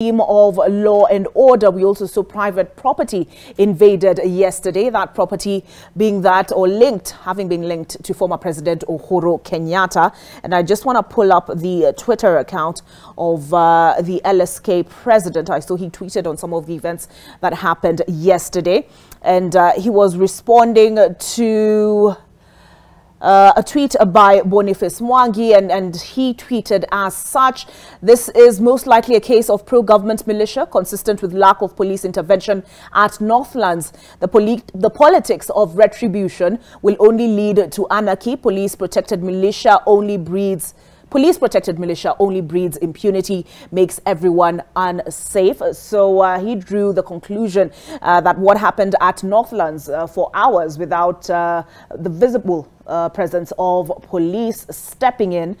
Theme of law and order, we also saw private property invaded yesterday. That property being that or linked, having been linked to former President Uhuru Kenyatta. And I just want to pull up the Twitter account of the LSK president. I saw he tweeted on some of the events that happened yesterday, and he was responding to a tweet by Boniface Mwangi, and he tweeted as such: "This is most likely a case of pro-government militia consistent with lack of police intervention at Northlands. The politics of retribution will only lead to anarchy. Police-protected militia only breeds impunity, makes everyone unsafe." So he drew the conclusion that what happened at Northlands for hours without the visible presence of police stepping in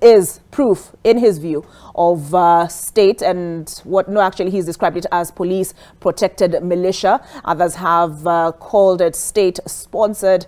is proof, in his view, of state and actually he's described it as police protected militia. Others have called it state-sponsored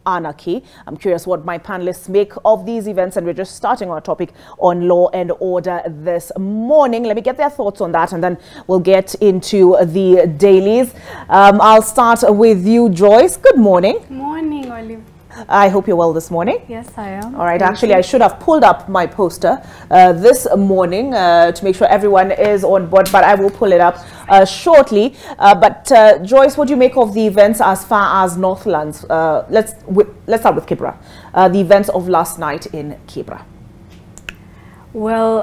anarchy. I'm curious what my panelists make of these events, and we're just starting our topic on law and order this morning. Let me get their thoughts on that, and then we'll get into the dailies. I'll start with you, Joyce. Good morning. Morning, Olive. I hope you're well this morning. Yes, I am. All right. Actually, I should have pulled up my poster this morning to make sure everyone is on board, but I will pull it up shortly. But Joyce, what do you make of the events as far as Northlands? Let's start with Kibra. The events of last night in Kibra. Well,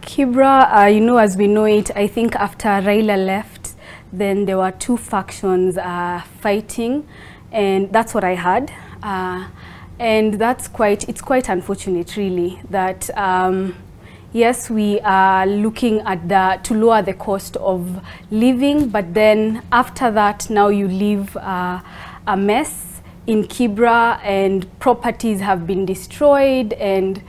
Kibra, you know, as we know it, I think after Raila left, then there were two factions fighting, and that's what I heard. And it's quite unfortunate, really, that yes, we are looking at to lower the cost of living, but then after that, now you leave a mess in Kibra, and properties have been destroyed, and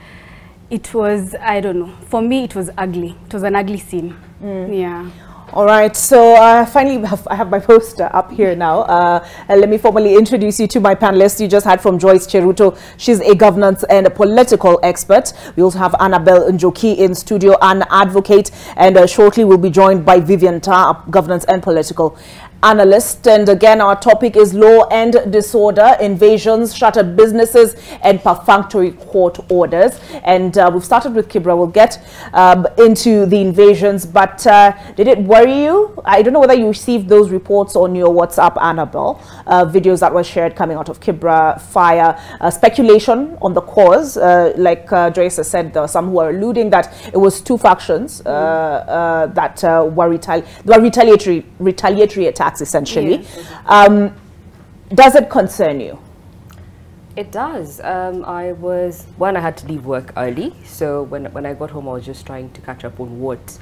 it was, I don't know, for me it was ugly. It was an ugly scene. Yeah. All right, so finally I have my poster up here now. Let me formally introduce you to my panelists. You just heard from Joyce Cheruto. She's a governance and a political expert. We also have Annabelle Njoki in studio, an advocate, and shortly we'll be joined by Vivian Ta, a governance and political analyst. And again, our topic is law and disorder, invasions, shuttered businesses, and perfunctory court orders. And we've started with Kibra. We'll get into the invasions, but did it worry you? I don't know whether you received those reports on your WhatsApp, Annabelle, videos that were shared coming out of Kibra fire, speculation on the cause. Like Joyce has said, there are some who are alluding that it was two factions that were retaliatory attacks, essentially. Yes. Does it concern you? It does. I had to leave work early, so when I got home, I was just trying to catch up on what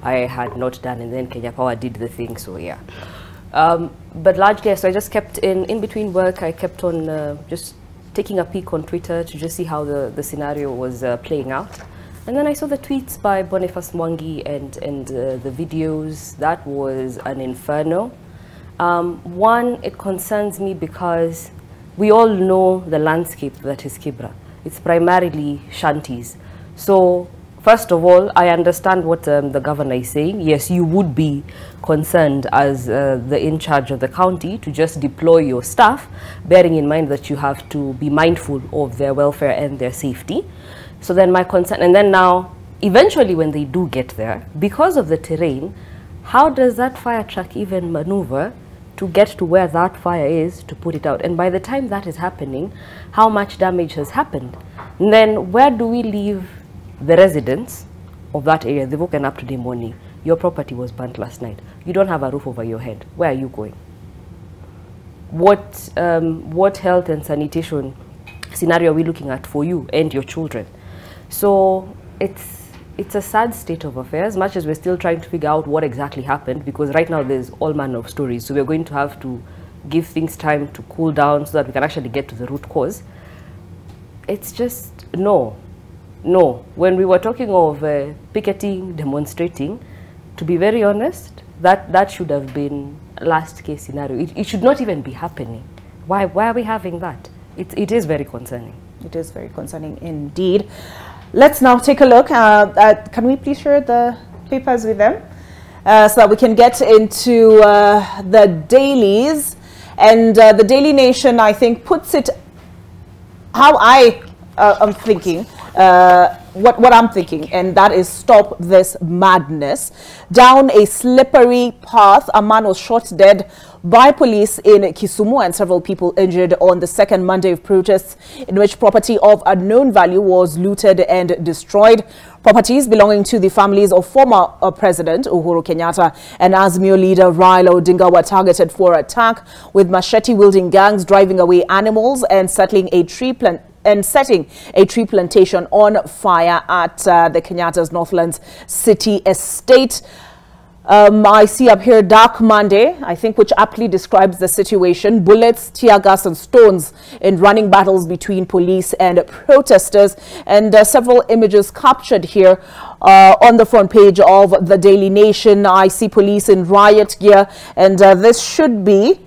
I had not done, and then Kenya Power did the thing, so yeah. But largely, so I just kept in between work, I kept on just taking a peek on Twitter to just see how the scenario was playing out. And then I saw the tweets by Boniface Mwangi and the videos. That was an inferno. One, it concerns me because we all know the landscape that is Kibra. It's primarily shanties. So first of all, I understand what the governor is saying. Yes, you would be concerned as the in charge of the county to just deploy your staff, bearing in mind that you have to be mindful of their welfare and their safety. So then my concern, and then now, eventually when they do get there, because of the terrain, how does that fire truck even maneuver to get to where that fire is to put it out? And by the time that is happening, how much damage has happened? And then where do we leave the residents of that area? They've woken up today morning. Your property was burnt last night. You don't have a roof over your head. Where are you going? What health and sanitation scenario are we looking at for you and your children? So it's a sad state of affairs, much as we're still trying to figure out what exactly happened, because right now there's all manner of stories. So we're going to have to give things time to cool down so that we can actually get to the root cause. It's just no. When we were talking of picketing, demonstrating, to be very honest, that should have been a last case scenario. It should not even be happening. Why are we having that? It is very concerning. It is very concerning indeed. Let's now take a look. Can we please share the papers with them so that we can get into the dailies. And the Daily Nation, I think, puts it how I am thinking, what I'm thinking, and that is stop this madness. Down a slippery path, a man was shot dead by police in Kisumu and several people injured on the second Monday of protests in which property of unknown value was looted and destroyed. Properties belonging to the families of former President Uhuru Kenyatta and Azimio leader Raila Odinga were targeted for attack, with machete-wielding gangs driving away animals and setting a tree plantation on fire at the Kenyatta's Northlands City estate. I see up here Dark Monday, I think, which aptly describes the situation. Bullets, tear gas and stones in running battles between police and protesters. And several images captured here on the front page of the Daily Nation. I see police in riot gear, and this should be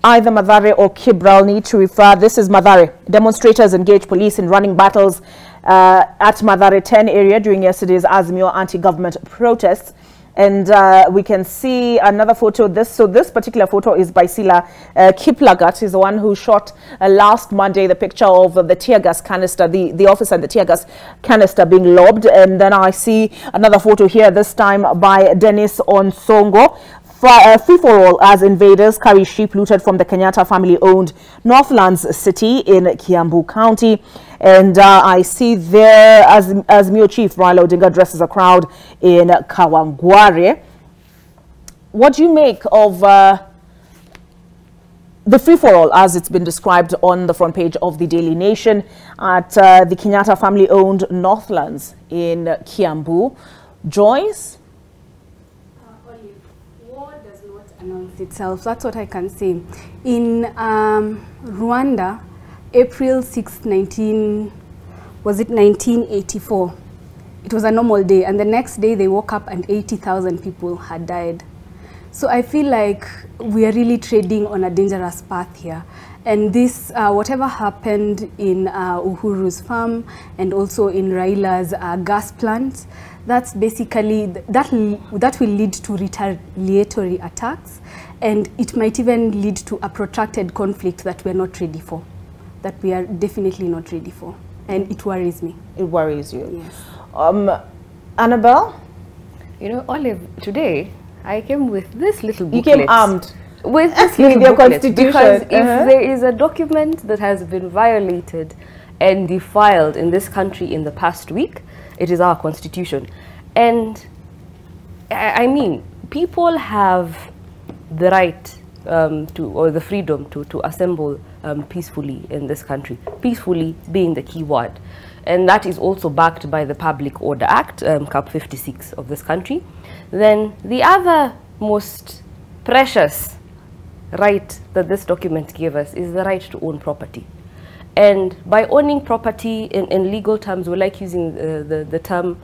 either Mathare or Kibra. I'll need to refer. This is Mathare. Demonstrators engaged police in running battles at Mathare 10 area during yesterday's Azimio anti-government protests. And we can see another photo. This particular photo is by Sila Kiplagat. He's the one who shot last Monday the picture of the tear gas canister, the officer and the tear gas canister being lobbed. And then I see another photo here, this time by Dennis Onsongo. Free for all as invaders carry sheep looted from the Kenyatta family-owned Northlands City in Kiambu County. And I see there as Mio Chief Raila Odinga addresses a crowd in Kawangware. What do you make of the free-for-all as it's been described on the front page of the Daily Nation at the Kenyatta family-owned Northlands in Kiambu? Joyce? Announce itself. That's what I can say. In Rwanda, April 6, 1984, it was a normal day, and the next day they woke up and 80,000 people had died. So I feel like we are really treading on a dangerous path here. And this, whatever happened in Uhuru's farm and also in Raila's gas plant, that's basically, that will lead to retaliatory attacks, and it might even lead to a protracted conflict that we're not ready for, that we are definitely not ready for. And it worries me. It worries you? Yes. Annabelle? You know, Olive, today I came with this little booklet. You came armed. With this little your booklet, constitution. because if there is a document that has been violated and defiled in this country in the past week, it is our constitution. And I mean, people have the right or the freedom to assemble peacefully in this country. Peacefully being the key word. And that is also backed by the Public Order Act, Cap 56 of this country. Then the other most precious right that this document gave us is the right to own property. And by owning property in legal terms, we like using the term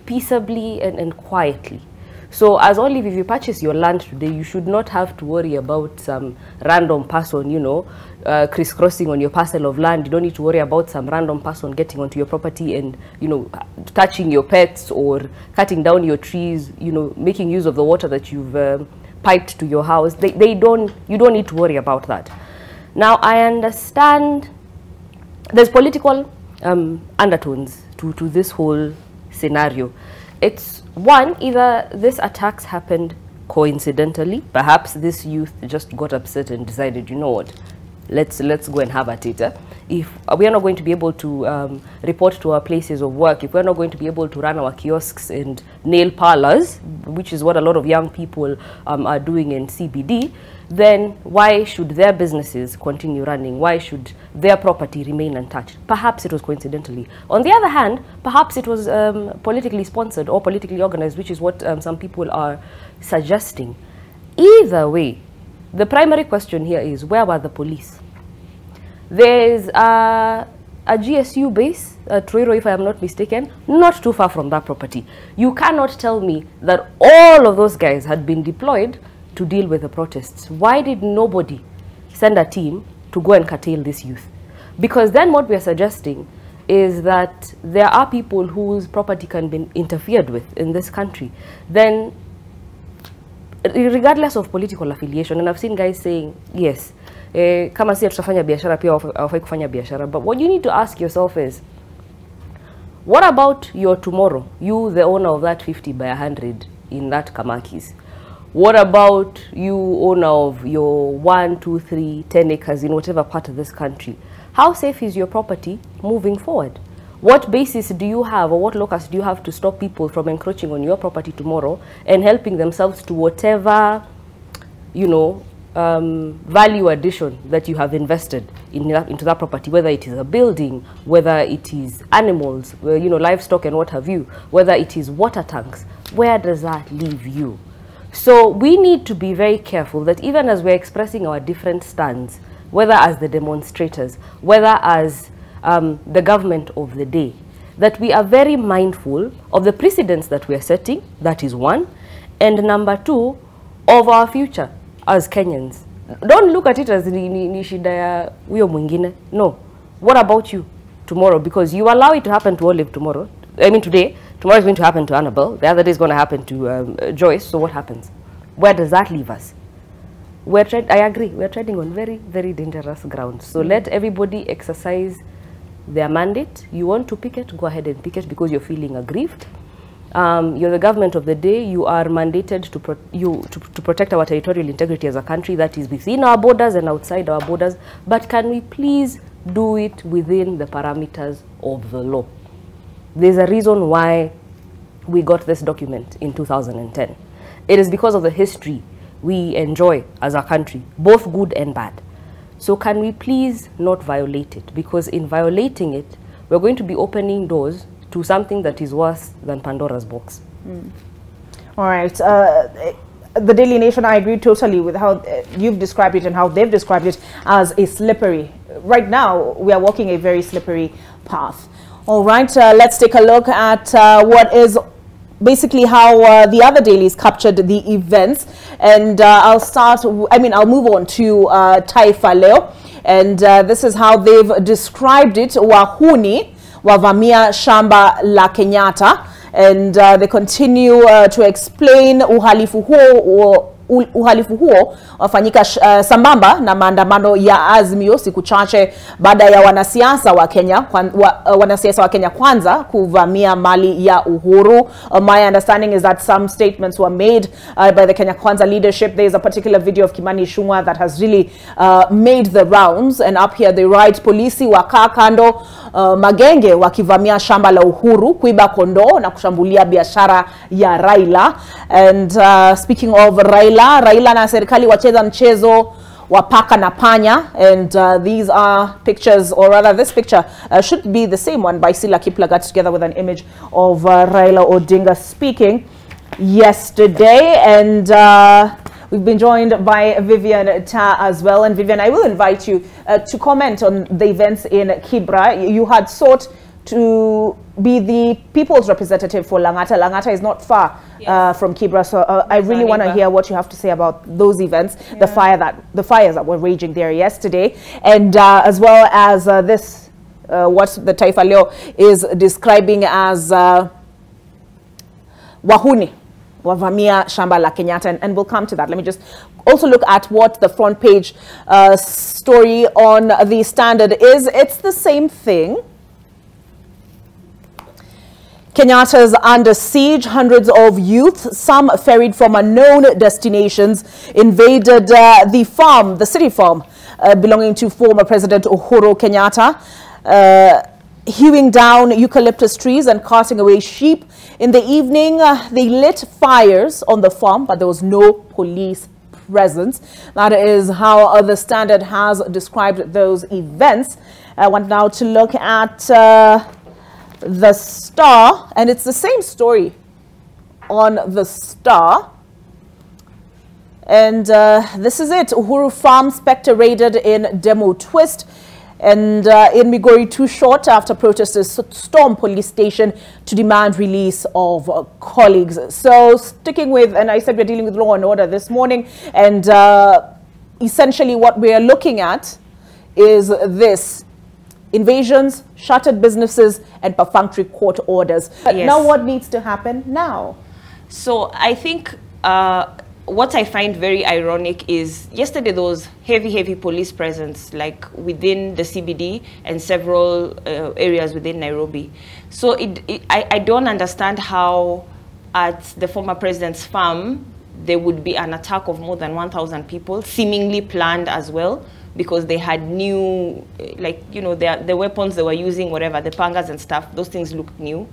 peaceably and quietly. So as Olive, if you purchase your land today, you should not have to worry about some random person, you know, crisscrossing on your parcel of land. You don't need to worry about some random person getting onto your property and, you know, touching your pets or cutting down your trees, you know, making use of the water that you've piped to your house. You don't need to worry about that. Now, I understand there's political undertones to this whole scenario. It's one, either this attacks happened coincidentally. Perhaps this youth just got upset and decided, you know what, let's go and have a theater. If we are not going to be able to report to our places of work, if we're not going to be able to run our kiosks and nail parlors, which is what a lot of young people are doing in CBD, then why should their businesses continue running? Why should their property remain untouched? Perhaps it was coincidentally. On the other hand, perhaps it was politically sponsored or politically organized, which is what some people are suggesting. Either way, the primary question here is, where were the police? There's a GSU base at Troiro, if I am not mistaken, not too far from that property. You cannot tell me that all of those guys had been deployed to deal with the protests. Why did nobody send a team to go and curtail this youth? Because then what we are suggesting is that there are people whose property can be interfered with in this country, then regardless of political affiliation, and I've seen guys saying, yes, kama si tutafanya biashara pia hawafai kufanya biashara, but what you need to ask yourself is, what about your tomorrow? You, the owner of that 50 by 100 in that Kamakis. What about you, owner of your 1, 2, 3, 10 acres in whatever part of this country? How safe is your property moving forward? What basis do you have, or what locus do you have to stop people from encroaching on your property tomorrow and helping themselves to whatever, you know, value addition that you have invested into that property, whether it is a building, whether it is animals, you know, livestock and what have you, whether it is water tanks? Where does that leave you? So we need to be very careful that even as we're expressing our different stands, whether as the demonstrators, whether as the government of the day, that we are very mindful of the precedents that we are setting, that is one, and number two, of our future as Kenyans. Don't look at it as ni shida ya huyo mwingine. No. What about you tomorrow? Because you allow it to happen to Olive tomorrow. I mean today. Tomorrow is going to happen to Annabelle. The other day is going to happen to Joyce. So what happens? Where does that leave us? I agree. We're treading on very, very dangerous ground. So let everybody exercise their mandate. You want to picket, go ahead and picket because you're feeling aggrieved. You're the government of the day. You are mandated to protect our territorial integrity as a country that is within our borders and outside our borders. But can we please do it within the parameters of the law? There's a reason why we got this document in 2010. It is because of the history we enjoy as a country, both good and bad. So can we please not violate it? Because in violating it, we're going to be opening doors to something that is worse than Pandora's box. All right. The Daily Nation, I agree totally with how you've described it and how they've described it as a slippery. Right now, we are walking a very slippery path. All right. Let's take a look at what is basically how the other dailies captured the events. And I'll move on to Taifa Leo. And this is how they've described it. Wahuni wavamia shamba la Kenyatta. And they continue to explain uhalifu huo wafanyika sambamba na maandamano ya Azimio siku chache baada ya wanasiasa wa Kenya kwanza kuvamia mali ya Uhuru. My understanding is that some statements were made by the Kenya Kwanza leadership. There is a particular video of Kimani Ichung'wah that has really made the rounds, and up here they write, polisi wakaa kando, magenge wakivamia shamba la Uhuru kuiba kondoo na kushambulia biashara ya Raila. And speaking of Raila na serikali wacheza mchezo wa paka na panya. And these are pictures, or rather this picture should be the same one by Sila Kiplagat, together with an image of Raila Odinga speaking yesterday. And we've been joined by Vivian Ta as well. And Vivian, I will invite you to comment on the events in Kibra. You had sought to be the people's representative for Langata. Langata is not far from Kibra, so I really want to hear what you have to say about those events, the fires that were raging there yesterday, and as well as what the Taifa Leo is describing as wahuni wavamia shamba la Kenyatta, and we'll come to that. Let me just also look at what the front page story on the Standard is. It's the same thing. Kenyatta's under siege. Hundreds of youth, some ferried from unknown destinations, invaded the city farm belonging to former President Uhuru Kenyatta, hewing down eucalyptus trees and carting away sheep. In the evening, they lit fires on the farm, but there was no police presence. That is how the Standard has described those events. I want now to look at the Star, and it's the same story on the Star. And this is it. Uhuru Farm Spectre raided in demo twist. And in Migori, too short after protesters stormed police station to demand release of colleagues. So sticking with, and I said we're dealing with law and order this morning, and essentially what we are looking at is this. invasions, shuttered businesses, and perfunctory court orders. But now what needs to happen now? So I think what I find very ironic is yesterday there was heavy police presence, like within the CBD and several areas within Nairobi. So I don't understand how at the former president's farm there would be an attack of more than 1,000 people, seemingly planned as well, because they had new, like, you know, the weapons they were using, whatever, the pangas and stuff, those things looked new.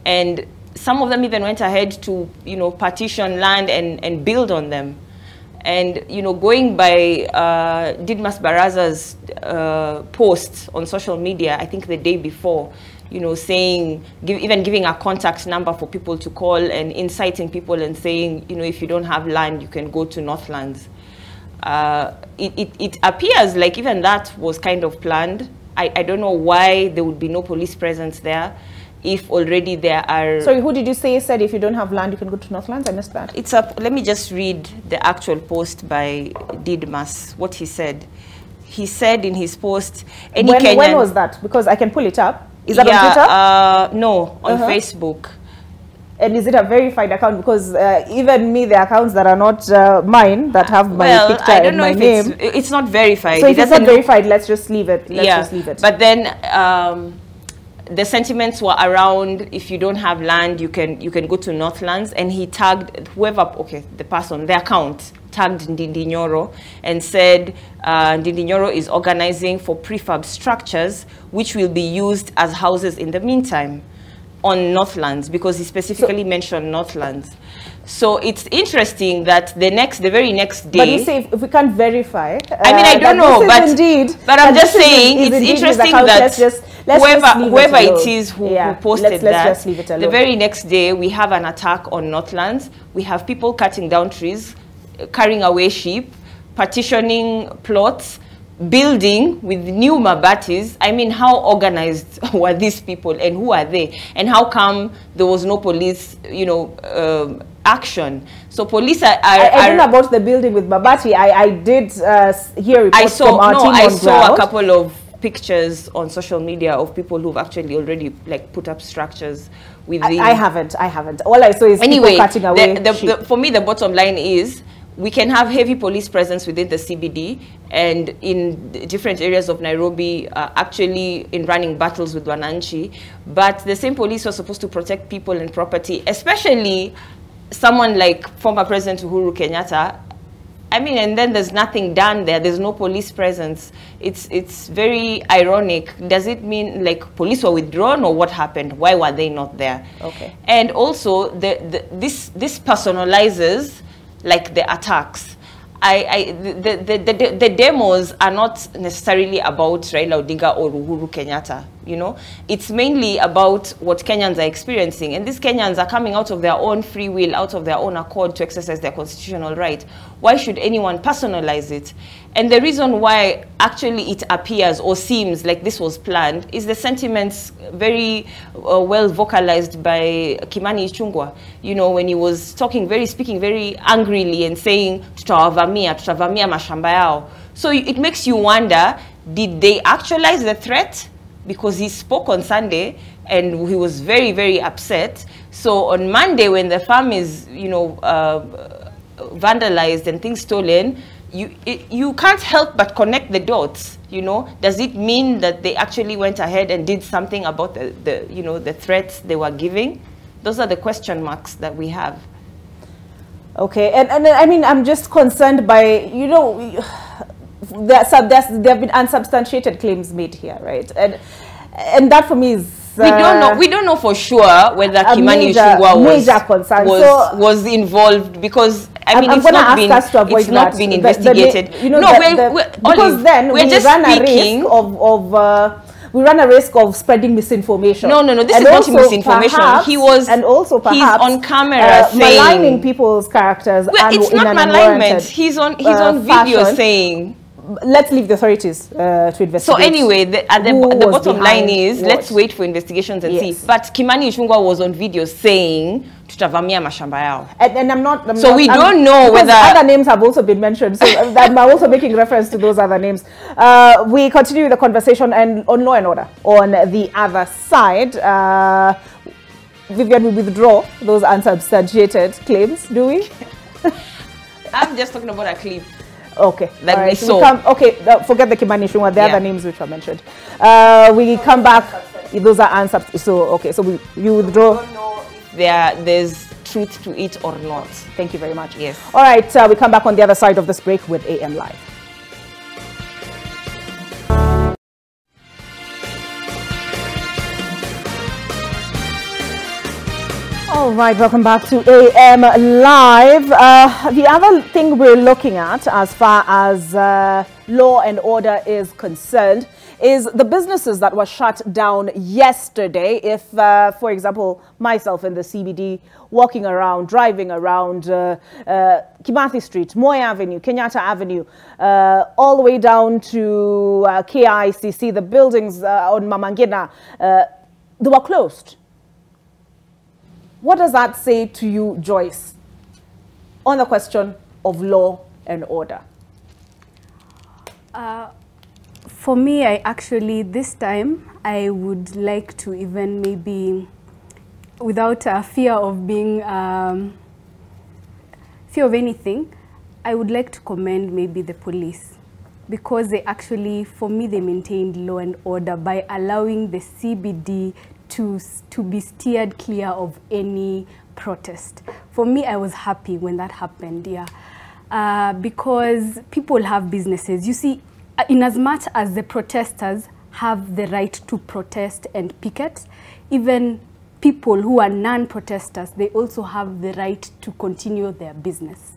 And some of them even went ahead to, you know, partition land and build on them. And, you know, going by Didmas Baraza's post on social media, I think the day before, you know, saying, even giving a contact number for people to call and inciting people and saying, you know, if you don't have land, you can go to Northlands. It appears like even that was kind of planned. I don't know why there would be no police presence there if already there are... Sorry, who did you say said if you don't have land, you can go to Northlands? I missed that. It's up. Let me just read the actual post by Didmas, what he said. He said in his post... When was that? Because I can pull it up. Is that on Twitter? No, on Facebook. And is it a verified account? Because even me, the accounts that are not mine, that have my picture and my name... It's not verified. So if it's not verified, let's just leave it. Let's just leave it. But then... the sentiments were around, if you don't have land, you can go to Northlands, and he tagged whoever, the person, the account, tagged Ndindi Nyoro and said Ndindi Nyoro is organizing for prefab structures which will be used as houses in the meantime on Northlands, because he specifically mentioned Northlands. So it's interesting that the very next day... But you say if we can't verify... I mean, I don't know, but I'm just saying it's interesting that whoever it is who posted that, the very next day we have an attack on Northlands. We have people cutting down trees, carrying away sheep, partitioning plots, building with new mabatis. I mean, how organized were these people and who are they? And how come there was no police, you know, action? So police are... I don't know about the building with mabati. I did hear reports from our team on I saw a couple of pictures on social media of people who've actually already like put up structures within... I haven't. All I saw is people cutting away for me, the bottom line is we can have heavy police presence within the CBD and in different areas of Nairobi, actually in running battles with Wananchi, but the same police are supposed to protect people and property, especially someone like former President Uhuru Kenyatta. I mean, and then there's nothing done there. There's no police presence. It's very ironic. Does it mean like police were withdrawn, or what happened? Why were they not there? Okay. And also, this personalizes like the attacks. The demos are not necessarily about Raila Odinga or Uhuru Kenyatta, you know. It's mainly about what Kenyans are experiencing. And these Kenyans are coming out of their own free will, out of their own accord to exercise their constitutional right. Why should anyone personalize it? And the reason why actually it appears or seems like this was planned is the sentiments very well vocalized by Kimani Ichung'wah. You know, when he was speaking very angrily and saying, tutawavamia mashamba yao. So it makes you wonder, did they actualize the threat? Because he spoke on Sunday and he was very upset. So on Monday, when the farm is, you know, vandalized and things stolen, you can't help but connect the dots, you know. Does it mean that they actually went ahead and did something about the threats they were giving? Those are the question marks that we have. Okay, and I mean, I'm just concerned by, you know, there have been unsubstantiated claims made here, right? And that for me is we don't know for sure whether Kimani Ichung'wah was involved, because I mean it's not been investigated. Because then we run a risk of spreading misinformation. No, this is not misinformation. Perhaps, he's on camera saying, maligning people's characters. It's not malignment. He's on video saying. Let's leave the authorities to investigate. So anyway, the bottom line is, let's wait for investigations and see. But Kimani Ichung'wah was on video saying tutavamia mashamba yao. And I'm not... We don't know whether... Other names have also been mentioned, so I'm also making reference to those other names. We continue the conversation and on law and order. On the other side, Vivian, we withdraw those unsubstantiated claims, do we? I'm just talking about a clip. Okay. That we saw. Forget the Kimani Shungwa, the other names which were mentioned. We come back, those are unsubstantiated. So, okay, so you withdraw. I don't know if there's truth to it or not. Thank you very much. Yes. All right, we come back on the other side of this break with AM Live. All right, welcome back to AM Live. The other thing we're looking at as far as law and order is concerned is the businesses that were shut down yesterday. If, for example, myself in the CBD, walking around, driving around Kimathi Street, Moy Avenue, Kenyatta Avenue, all the way down to KICC, the buildings on Mamangina, they were closed. What does that say to you, Joyce, on the question of law and order? For me, this time, I would like to even maybe, without a fear of being, fear of anything, I would like to commend maybe the police, because they actually, for me, they maintained law and order by allowing the CBD to be steered clear of any protest. For me, I was happy when that happened, because people have businesses. You see, in as much as the protesters have the right to protest and picket, even people who are non-protesters, they also have the right to continue their business.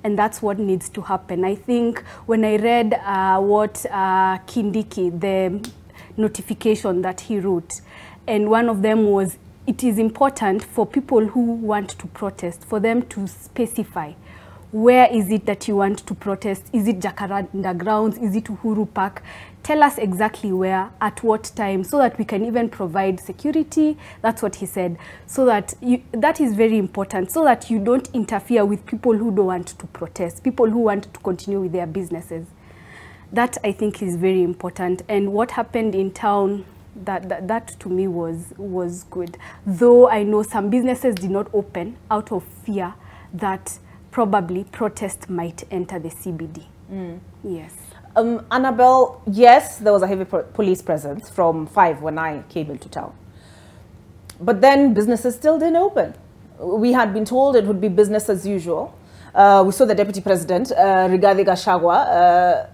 And that's what needs to happen. I think when I read what Kindiki, the notification that he wrote, and one of them was, it is important for people who want to protest, for them to specify, where is it that you want to protest? Is it Jacaranda Grounds? Is it Uhuru Park? Tell us exactly where, at what time, so that we can even provide security. That's what he said. So that, that is very important, so that you don't interfere with people who don't want to protest, people who want to continue with their businesses. That, I think, is very important. And what happened in town, that to me was good. Though I know some businesses did not open out of fear that probably protest might enter the CBD. Yes. Annabelle, yes, there was a heavy police presence from 5 when I came into town. But then businesses still didn't open. We had been told it would be business as usual. We saw the Deputy President, Rigathi Gachagua,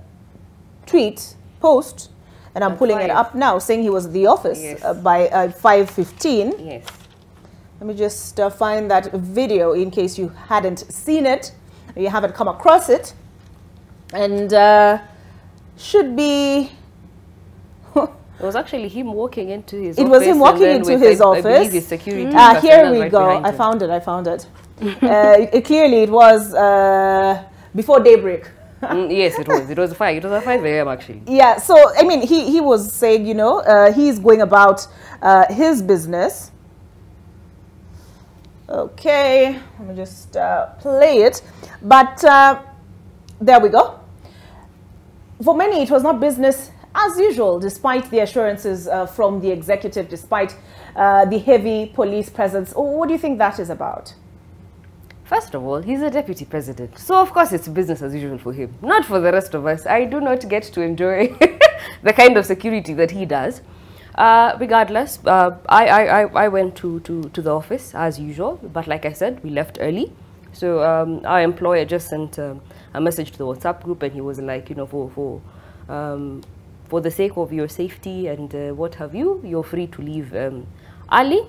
post, and I'm pulling it up now, saying he was at the office by 5:15. Yes. Let me just find that video in case you hadn't seen it, or you haven't come across it. And should be... It was actually him walking into his office. It was him walking into his office. I believe his security here we go. I found it. Clearly, it was before daybreak. Yes, it was. It was 5. It was at 5 a.m. actually. Yeah. So I mean, he was saying, you know, he's going about his business. Okay, let me just play it. But there we go. For many, it was not business as usual, despite the assurances from the executive, despite the heavy police presence. What do you think that is about? First of all, he's a deputy president, so of course it's business as usual for him. Not for the rest of us. I do not get to enjoy the kind of security that he does. Regardless, I went to the office as usual, but like I said, we left early. So our employer just sent a message to the WhatsApp group, and he was like, you know, for the sake of your safety and what have you, you're free to leave early,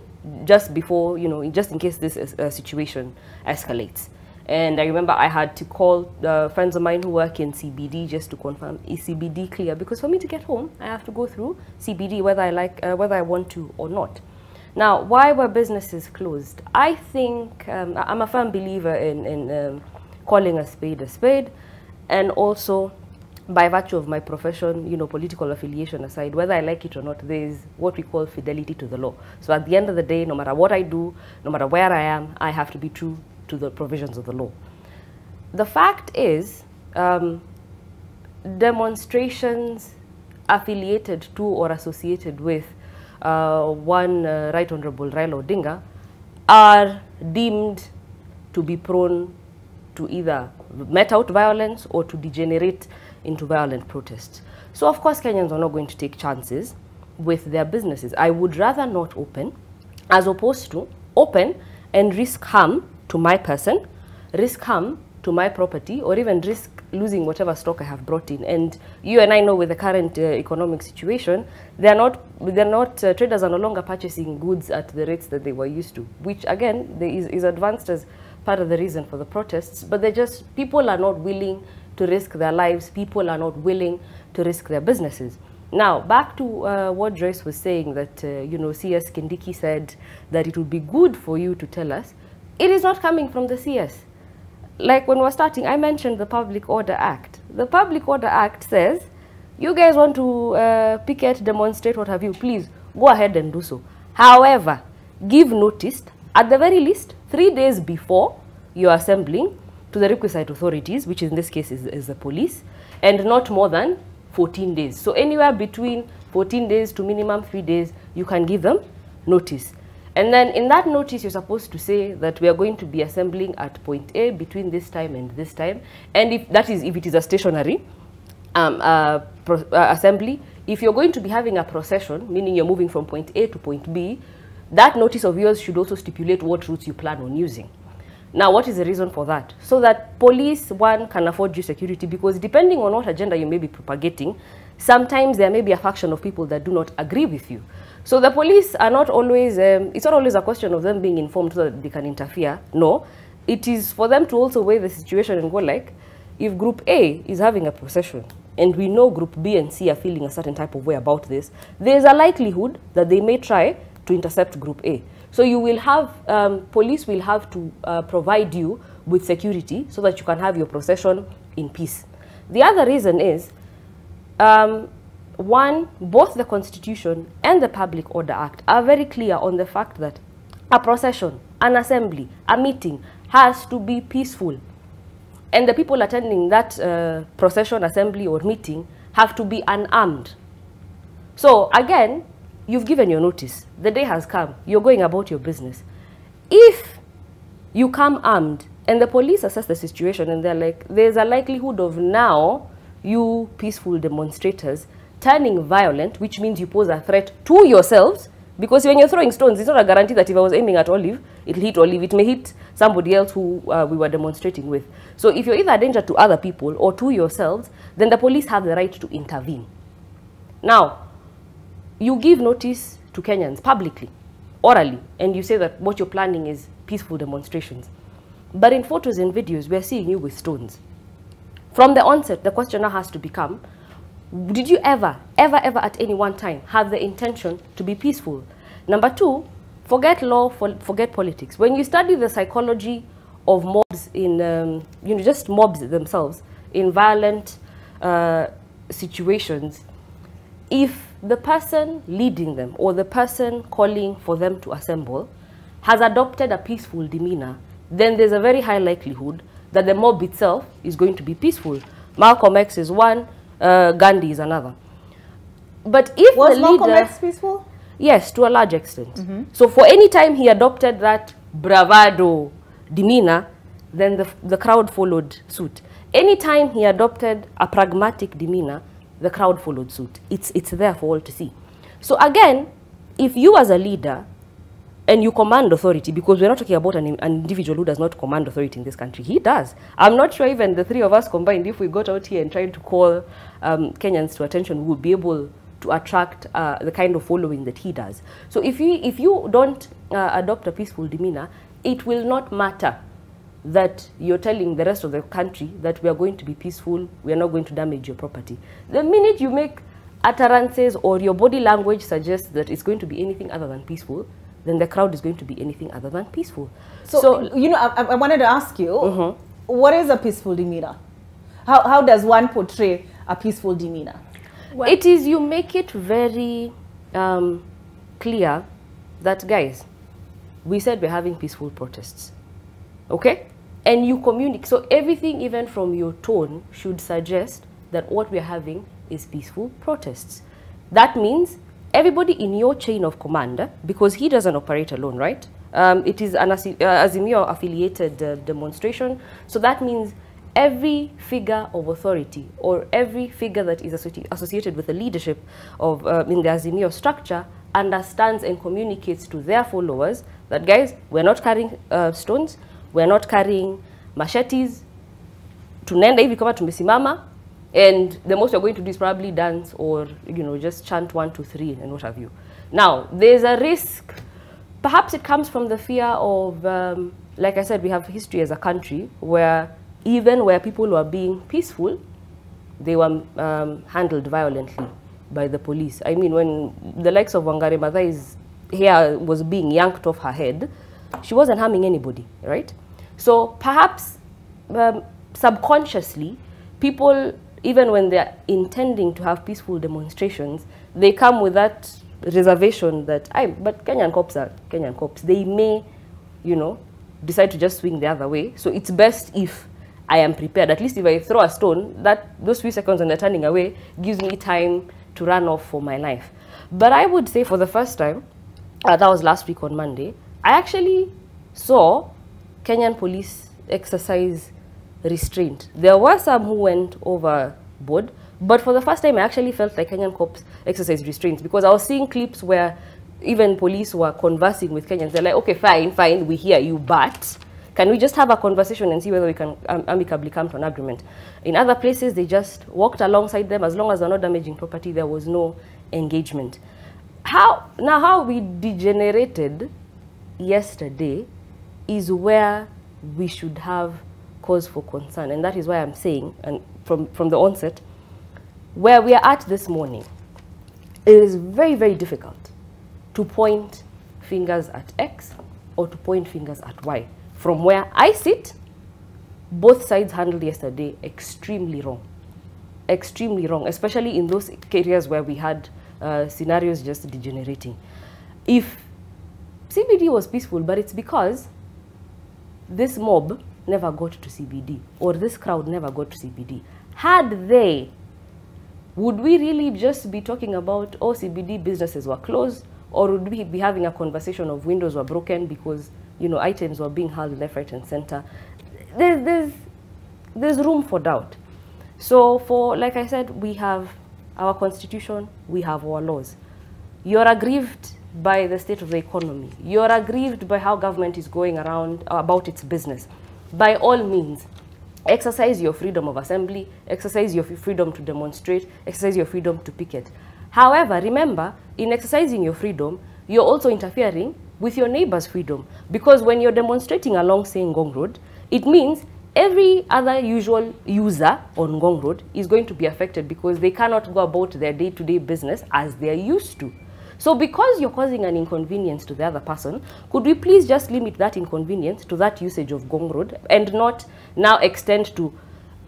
just before, you know, just in case this situation escalates. And I remember I had to call friends of mine who work in CBD just to confirm, is CBD clear? Because for me to get home, I have to go through CBD whether I want to or not. Now, why were businesses closed? I think I'm a firm believer in calling a spade, and also by virtue of my profession, you know, political affiliation aside, whether I like it or not, there is what we call fidelity to the law. So at the end of the day, no matter what I do, no matter where I am, I have to be true to the provisions of the law. The fact is, demonstrations affiliated to or associated with one Right Honorable Raila Odinga are deemed to be prone to either met out violence or to degenerate into violent protests. So of course Kenyans are not going to take chances with their businesses. I would rather not open as opposed to open and risk harm to my person, risk harm to my property, or even risk losing whatever stock I have brought in. And you and I know with the current economic situation, traders are no longer purchasing goods at the rates that they were used to, which again is advanced as part of the reason for the protests. But people are not willing to risk their lives. People are not willing to risk their businesses. Now, back to what Joyce was saying, that, you know, CS Kindiki said that it would be good for you to tell us. It is not coming from the CS. Like when we're starting, I mentioned the Public Order Act. The Public Order Act says, you guys want to picket, demonstrate, what have you, please go ahead and do so. However, give notice, at the very least, 3 days before you're assembling to the requisite authorities, which in this case is the police, and not more than 14 days. So anywhere between 14 days to minimum 3 days, you can give them notice. And then in that notice, you're supposed to say that we are going to be assembling at point A between this time and this time. And if it is a stationary assembly, if you're going to be having a procession, meaning you're moving from point A to point B, that notice of yours should also stipulate what routes you plan on using. Now, what is the reason for that? So that police, one, can afford you security, because depending on what agenda you may be propagating, sometimes there may be a faction of people that do not agree with you. So the police are not always, it's not always a question of them being informed so that they can interfere. No, it is for them to also weigh the situation and go like, if Group A is having a procession and we know Group B and C are feeling a certain type of way about this, there's a likelihood that they may try to intercept Group A. So you will have, police will have to provide you with security so that you can have your procession in peace. The other reason is, one, both the Constitution and the Public Order Act are very clear on the fact that a procession, an assembly, a meeting has to be peaceful. And the people attending that procession, assembly, or meeting have to be unarmed. So again, you've given your notice. The day has come. You're going about your business. If you come armed and the police assess the situation and they're like, there's a likelihood of now you peaceful demonstrators turning violent, which means you pose a threat to yourselves, because when you're throwing stones, it's not a guarantee that if I was aiming at Olive, it'll hit Olive. It may hit somebody else who we were demonstrating with. So if you're either a danger to other people or to yourselves, then the police have the right to intervene. Now, you give notice to Kenyans publicly, orally, and you say that what you're planning is peaceful demonstrations. But in photos and videos, we're seeing you with stones. From the onset, the question now has to become, did you ever at any one time have the intention to be peaceful? Number two, forget law, forget politics. When you study the psychology of mobs in, just mobs themselves in violent situations, if the person leading them or the person calling for them to assemble has adopted a peaceful demeanor, then there's a very high likelihood that the mob itself is going to be peaceful. Malcolm X is one, Gandhi is another. But if was the leader... Malcolm X peaceful? Yes, to a large extent. So for any time he adopted that bravado demeanor, then the crowd followed suit. Anytime he adopted a pragmatic demeanor, the crowd followed suit. It's there for all to see. So again, if you as a leader and you command authority, because we're not talking about an individual who does not command authority in this country. He does. I'm not sure even the three of us combined, if we got out here and tried to call Kenyans to attention, we would be able to attract the kind of following that he does. So if you don't adopt a peaceful demeanor, it will not matter that you're telling the rest of the country that we are going to be peaceful, we are not going to damage your property. The minute you make utterances or your body language suggests that it's going to be anything other than peaceful, then the crowd is going to be anything other than peaceful. So I wanted to ask you, what is a peaceful demeanor? How does one portray a peaceful demeanor? Well, It is, you make it very clear that, guys, we said we're having peaceful protests, okay? And you communicate. So everything, even from your tone, should suggest that what we're having is peaceful protests. That means everybody in your chain of command, because he doesn't operate alone, right? It is an Azimio affiliated demonstration. So that means every figure of authority or every figure that is associated with the leadership of in the Azimio structure understands and communicates to their followers that, guys, we're not carrying stones, we're not carrying machetes, tunaenda hivi kama tumesimama, and the most you're going to do is probably dance or, you know, just chant 1, 2, 3 and what have you. Now, there's a risk. Perhaps it comes from the fear of, like I said, we have history as a country where even where people were being peaceful, they were handled violently by the police. I mean, when the likes of Wangari Maathai's hair was being yanked off her head, she wasn't harming anybody, right? So perhaps subconsciously, people, even when they're intending to have peaceful demonstrations, they come with that reservation that, but Kenyan cops are Kenyan cops. They may, you know, decide to just swing the other way. So it's best if I am prepared. At least if I throw a stone, those few seconds when they're turning away gives me time to run off for my life. But I would say for the first time, that was last week on Monday, I actually saw Kenyan police exercise restraint. There were some who went overboard, but for the first time I actually felt like Kenyan cops exercise restraint, because I was seeing clips where even police were conversing with Kenyans. They're like, okay, fine, we hear you, but can we just have a conversation and see whether we can amicably come to an agreement? In other places, they just walked alongside them. As long as they're not damaging property, there was no engagement. How we degenerated yesterday is where we should have cause for concern. And that is why I'm saying, and from the onset, where we are at this morning, it is very, very difficult to point fingers at X or to point fingers at Y. From where I sit, both sides handled yesterday extremely wrong. Extremely wrong, especially in those areas where we had scenarios just degenerating. If CBD was peaceful, but it's because this mob never got to CBD, or this crowd never got to CBD. Had they, would we really just be talking about, oh, CBD businesses were closed, or would we be having a conversation of windows were broken because, you know, items were being held left, right, and center? There's room for doubt. So for, like I said, we have our constitution, we have our laws. You're aggrieved by the state of the economy. You're aggrieved by how government is going around about its business. By all means, exercise your freedom of assembly, exercise your freedom to demonstrate, exercise your freedom to picket. However, remember, in exercising your freedom, you're also interfering with your neighbor's freedom. Because when you're demonstrating along, say, Ngong Road, it means every other usual user on Ngong Road is going to be affected because they cannot go about their day-to-day business as they're used to. So because you're causing an inconvenience to the other person, could we please just limit that inconvenience to that usage of Ngong Road and not now extend to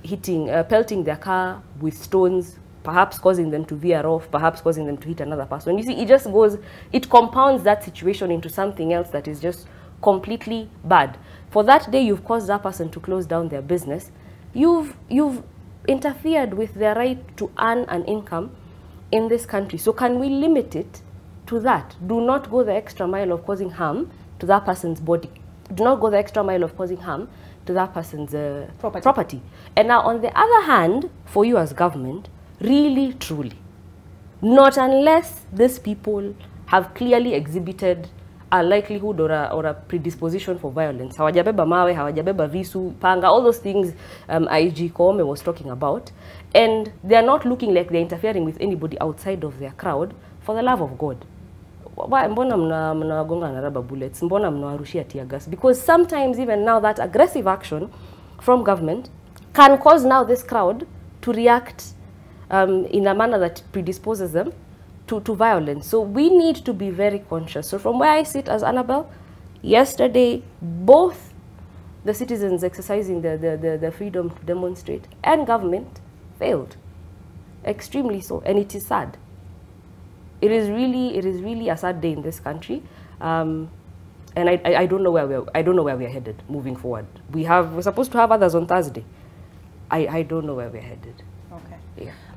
hitting, pelting their car with stones, perhaps causing them to veer off, perhaps causing them to hit another person? You see, it just goes, it compounds that situation into something else that is just completely bad. For that day, you've caused that person to close down their business. You've interfered with their right to earn an income in this country. So can we limit it to that? Do not go the extra mile of causing harm to that person's body. Do not go the extra mile of causing harm to that person's property. And now, on the other hand, for you as government, really, truly, not unless these people have clearly exhibited a likelihood or a predisposition for violence. Hawajabeba mawe, hawajabeba visu, panga, all those things IG Koome was talking about. And they are not looking like they're interfering with anybody outside of their crowd. For the love of God, mbona mnawagonga na rubber bullets? Mbona mnawarushia tear gas? Because sometimes even now that aggressive action from government can cause now this crowd to react in a manner that predisposes them to violence. So we need to be very conscious. So from where I sit as Annabelle, yesterday, both the citizens exercising the freedom to demonstrate and government failed. extremely so, and it is sad. It is really a sad day in this country, and I don't know where we're headed moving forward. We're supposed to have others on Thursday. I don't know where we're headed. Okay.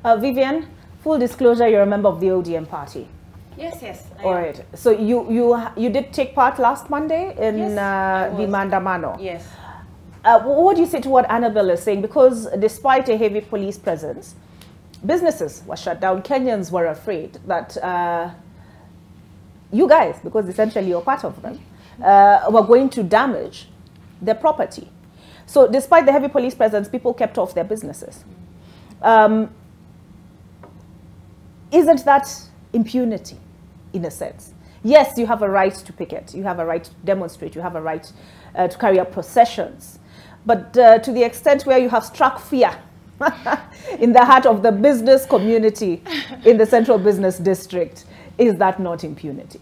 Yeah. Vivian, full disclosure, you're a member of the ODM party. Yes, yes. All right. So you did take part last Monday in the Mandamano. Yes. What do you say to what Annabelle is saying? Because despite a heavy police presence, businesses were shut down. Kenyans were afraid that you guys, because essentially you're part of them, were going to damage their property. So despite the heavy police presence, people kept off their businesses. Isn't that impunity, in a sense? Yes, you have a right to picket. You have a right to demonstrate. You have a right to carry out processions. But to the extent where you have struck fear in the heart of the business community in the Central Business District, is that not impunity?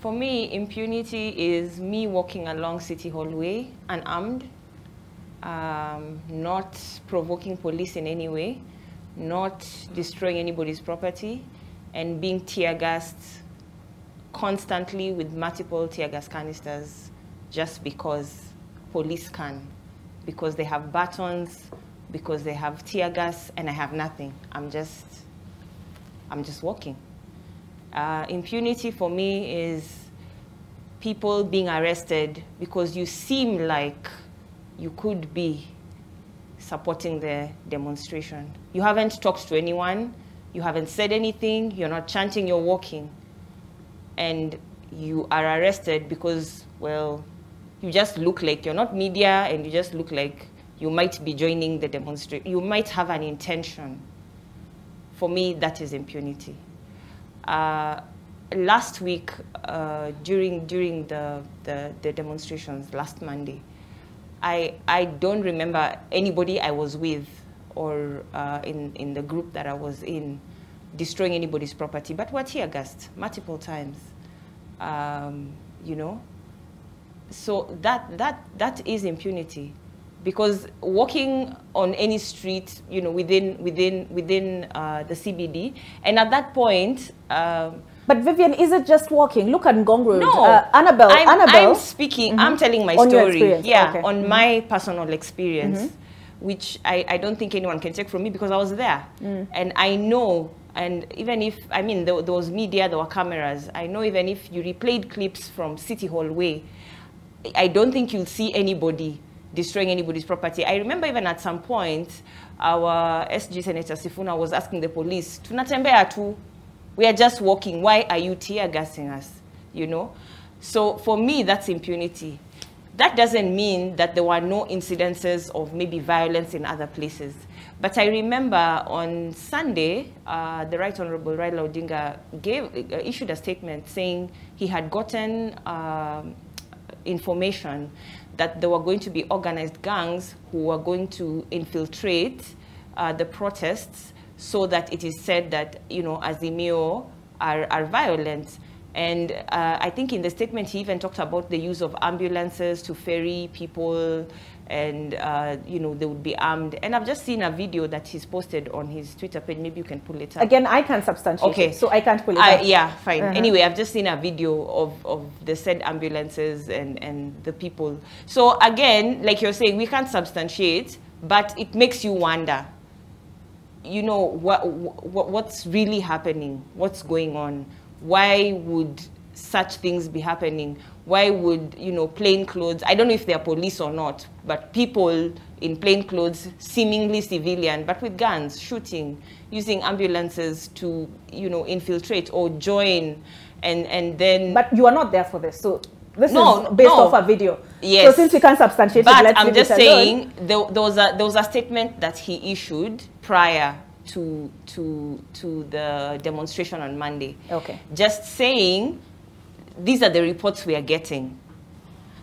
For me, impunity is me walking along City Hall Way unarmed, not provoking police in any way, not destroying anybody's property, and being tear gassed constantly with multiple tear gas canisters just because police can, because they have batons, because they have tear gas, and I have nothing. I'm just walking. Impunity for me is people being arrested because you seem like you could be supporting the demonstration. You haven't talked to anyone, you haven't said anything, you're not chanting, you're walking. And you are arrested because, well, you just look like you're not media, and you just look like you might be joining the demonstration. You might have an intention. For me, that is impunity. Last week, during the demonstrations, last Monday, I don't remember anybody I was with or in the group that I was in destroying anybody's property, but we're tear gassed multiple times, you know. So that is impunity, because walking on any street, you know, within the CBD, and at that point. But Vivian, is it just walking? Look at Ngong Road. No, Annabelle. I'm speaking. I'm telling my story. Yeah, okay. On my personal experience, which I don't think anyone can take from me because I was there, and I know. And even if, I mean, there was media, there were cameras. I know even if you replayed clips from City Hall Way, I don't think you'll see anybody destroying anybody's property. I remember even at some point, our SG Senator Sifuna was asking the police, "Tunatembea tu, we are just walking. Why are you tear gassing us?" You know? So for me, that's impunity. That doesn't mean that there were no incidences of maybe violence in other places. But I remember on Sunday, the Right Honorable Raila Odinga issued a statement saying he had gotten information that there were going to be organized gangs who were going to infiltrate the protests, so that it is said that, you know, Azimio are violent. And I think in the statement he even talked about the use of ambulances to ferry people, and you know, they would be armed. And I've just seen a video that he's posted on his Twitter page. Maybe you can pull it up. Again, I can't substantiate okay. it, so I can't pull it up. Yeah, fine. Anyway, I've just seen a video of the said ambulances and the people. So again, like you're saying, we can't substantiate, but it makes you wonder, you know, what's really happening? What's going on? Why would such things be happening? Why would, you know, plain clothes, I don't know if they're police or not, but people in plain clothes, seemingly civilian, but with guns, shooting, using ambulances to, you know, infiltrate or join, and then... But you are not there for this, so this is based off a video. Yes. So since you can't substantiate but it, let's I'm leave just it saying, there was a statement that he issued prior to the demonstration on Monday. Okay. Just saying, these are the reports we are getting.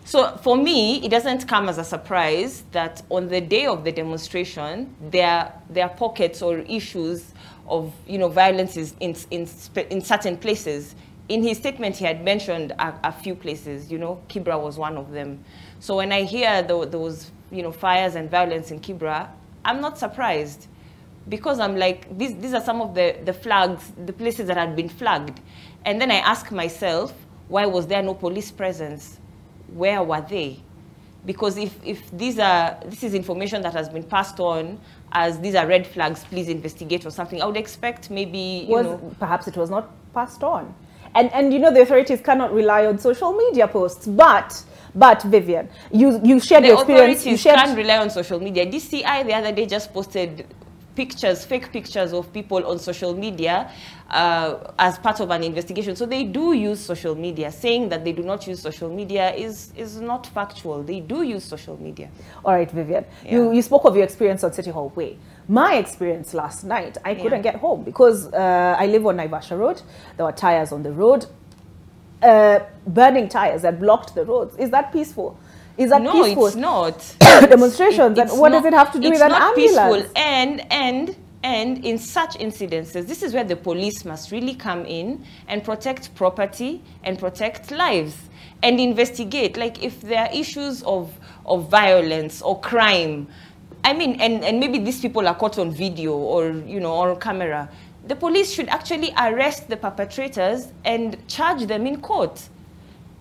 So for me, it doesn't come as a surprise that on the day of the demonstration, there are pockets or issues of, you know, violence in certain places. In his statement, he had mentioned a few places, you know, Kibra was one of them. So when I hear there was, you know, fires and violence in Kibra, I'm not surprised. because I'm like, these are some of the flags, the places that had been flagged. And then I ask myself, why was there no police presence? Where were they? Because if this is information that has been passed on as these are red flags, please investigate or something, I would expect maybe, perhaps it was not passed on. And you know, the authorities cannot rely on social media posts, but Vivian, you shared your experience. The authorities can't rely on social media. DCI the other day just posted pictures, fake pictures of people on social media as part of an investigation. So they do use social media. Saying that they do not use social media is not factual. They do use social media. All right, Vivian, you spoke of your experience on City Hall Way. My experience last night, I couldn't get home because I live on Naivasha Road. There were tires on the road, burning tires that blocked the roads. Is that peaceful? Is that peaceful? No, it's not. Demonstrations, and what does it have to do with an ambulance? It's not peaceful, and in such incidences, this is where the police must really come in and protect property and protect lives and investigate. Like if there are issues of violence or crime, I mean, and maybe these people are caught on video or, you know, on camera, the police should actually arrest the perpetrators and charge them in court.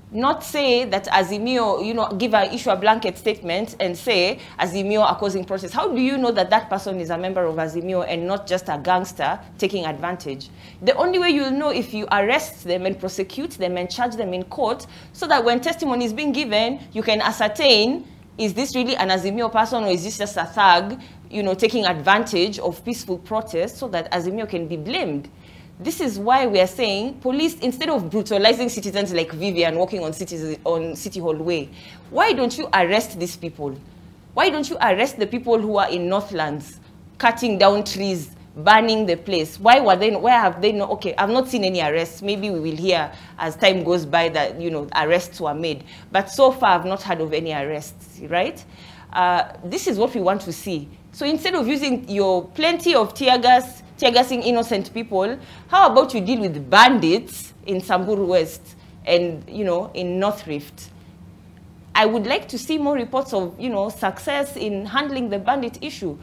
Not say that Azimio, you know, issue a blanket statement and say Azimio are causing protests. How do you know that that person is a member of Azimio and not just a gangster taking advantage? The only way you'll know if you arrest them and prosecute them and charge them in court, so that when testimony is being given, you can ascertain, is this really an Azimio person or is this just a thug, you know, taking advantage of peaceful protests, so that Azimio can be blamed. This is why we are saying police, instead of brutalizing citizens like Vivian walking on City Hall Way, why don't you arrest these people? Why don't you arrest the people who are in Northlands, cutting down trees, burning the place? Where have they not? Okay, I've not seen any arrests. Maybe we will hear as time goes by that, you know, arrests were made. But so far, I've not heard of any arrests, right? This is what we want to see. So instead of using your plenty of tear gassing innocent people, how about you deal with bandits in Samburu West and, you know, in North Rift? I would like to see more reports of, you know, success in handling the bandit issue.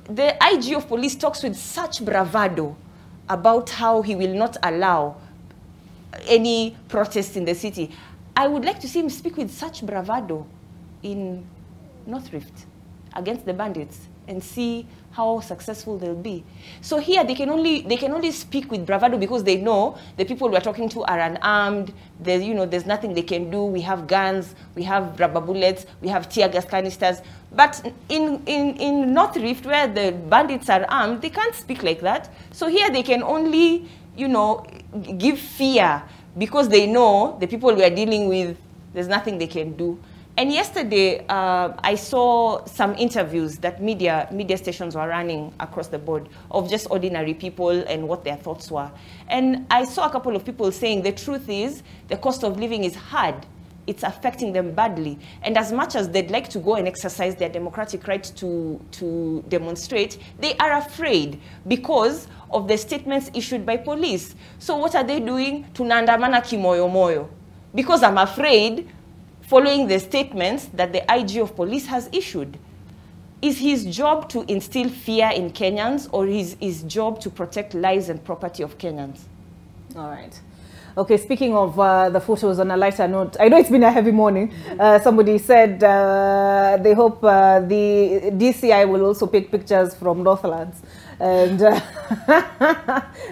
The IG of police talks with such bravado about how he will not allow any protests in the city. I would like to see him speak with such bravado in North Rift against the bandits and see how successful they'll be. So here they can only speak with bravado because they know the people we're talking to are unarmed. There's, you know, there's nothing they can do. We have guns, we have rubber bullets, we have tear gas canisters. But in North Rift, where the bandits are armed, they can't speak like that. So here they can only, you know, give fear because they know the people we are dealing with, there's nothing they can do. And yesterday, I saw some interviews that media stations were running across the board of just ordinary people and what their thoughts were. And I saw a couple of people saying the truth is the cost of living is hard. It's affecting them badly. And as much as they'd like to go and exercise their democratic right to demonstrate, they are afraid because of the statements issued by police. So what are they doing? Tunandamana kimoyo moyo. Because I'm afraid, following the statements that the IG of police has issued. Is his job to instill fear in Kenyans, or is his job to protect lives and property of Kenyans? All right. Okay, speaking of the photos, on a lighter note, I know it's been a heavy morning. Somebody said they hope the DCI will also pick pictures from Northlands and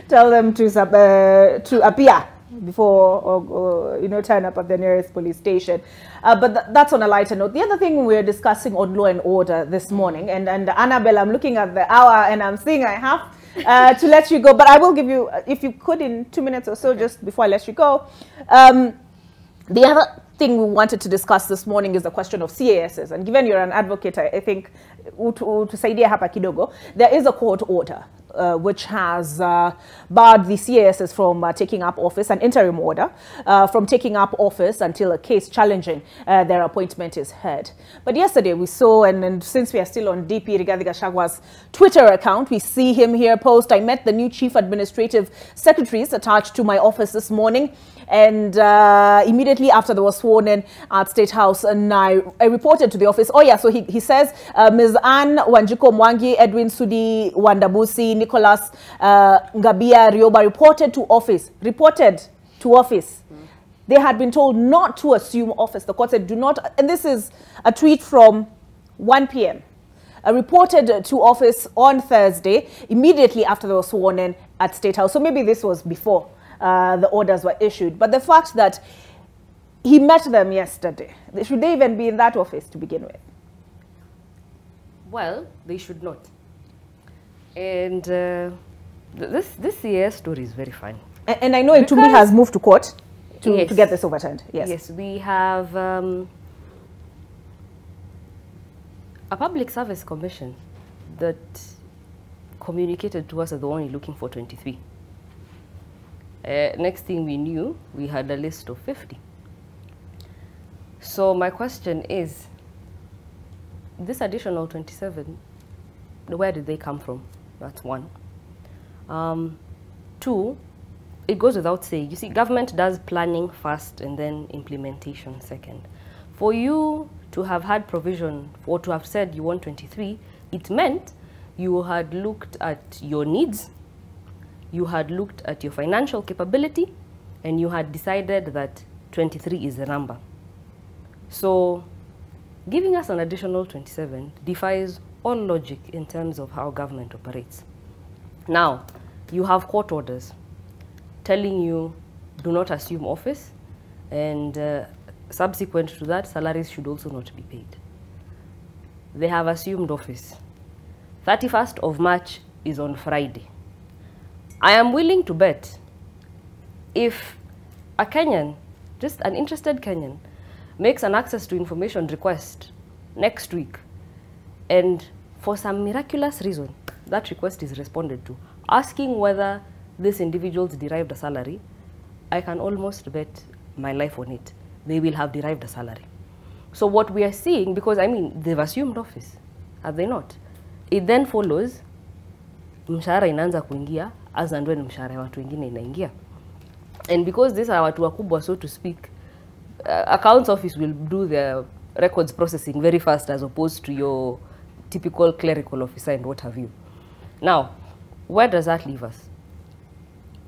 tell them to appear before or you know, turn up at the nearest police station. But that's on a lighter note. The other thing we're discussing on law and order this morning, and Annabelle, I'm looking at the hour and I'm seeing I have to let you go, but I will give you, if you could, in 2 minutes or so, just before I let you go. The other thing we wanted to discuss this morning is the question of CASs, and given you're an advocate, I think tusaidia hapa kidogo, there is a court order which has barred the CASs from taking up office, an interim order from taking up office until a case challenging their appointment is heard. But yesterday we saw, and since we are still on DP Rigathi Gachagwa's Twitter account, we see him here post, I met the new chief administrative secretaries attached to my office this morning, And immediately after they were sworn in at State House, and I reported to the office. Oh yeah, so he says Ms. Anne Wanjiko Mwangi, Edwin Sudi Wandabusi, Nicholas Ngabia Rioba reported to office. They had been told not to assume office. The court said do not, and this is a tweet from 1 p.m. Reported to office on Thursday, immediately after they were sworn in at State House. So maybe this was before the orders were issued. But the fact that he met them yesterday, should they even be in that office to begin with? Well, they should not. And this CAS story is very fun. And I know Ntumbi has moved to court to get this overturned. Yes. Yes, we have a public service commission that communicated to us that they were only looking for 23. Next thing we knew, we had a list of 50. So my question is, this additional 27, where did they come from? That's one. Two, it goes without saying, you see, government does planning first and then implementation second. For you to have had provision or to have said you want 23, it meant you had looked at your needs, you had looked at your financial capability, and you had decided that 23 is the number. So giving us an additional 27 defies all logic in terms of how government operates. Now, you have court orders telling you do not assume office, and subsequent to that, salaries should also not be paid. They have assumed office. 31st of March is on Friday. I am willing to bet if a Kenyan, just an interested Kenyan, makes an access to information request next week, and for some miraculous reason, that request is responded to, asking whether this individual's derived a salary, I can almost bet my life on it. They will have derived a salary. So what we are seeing, because I mean, they've assumed office, have they not? It then follows, mshahara inaanza kuingia, as and when mshahara ya watu wengine inaingia. And because these are watu wakubwa, so to speak, accounts office will do their records processing very fast as opposed to your typical clerical officer and what have you. Now, where does that leave us?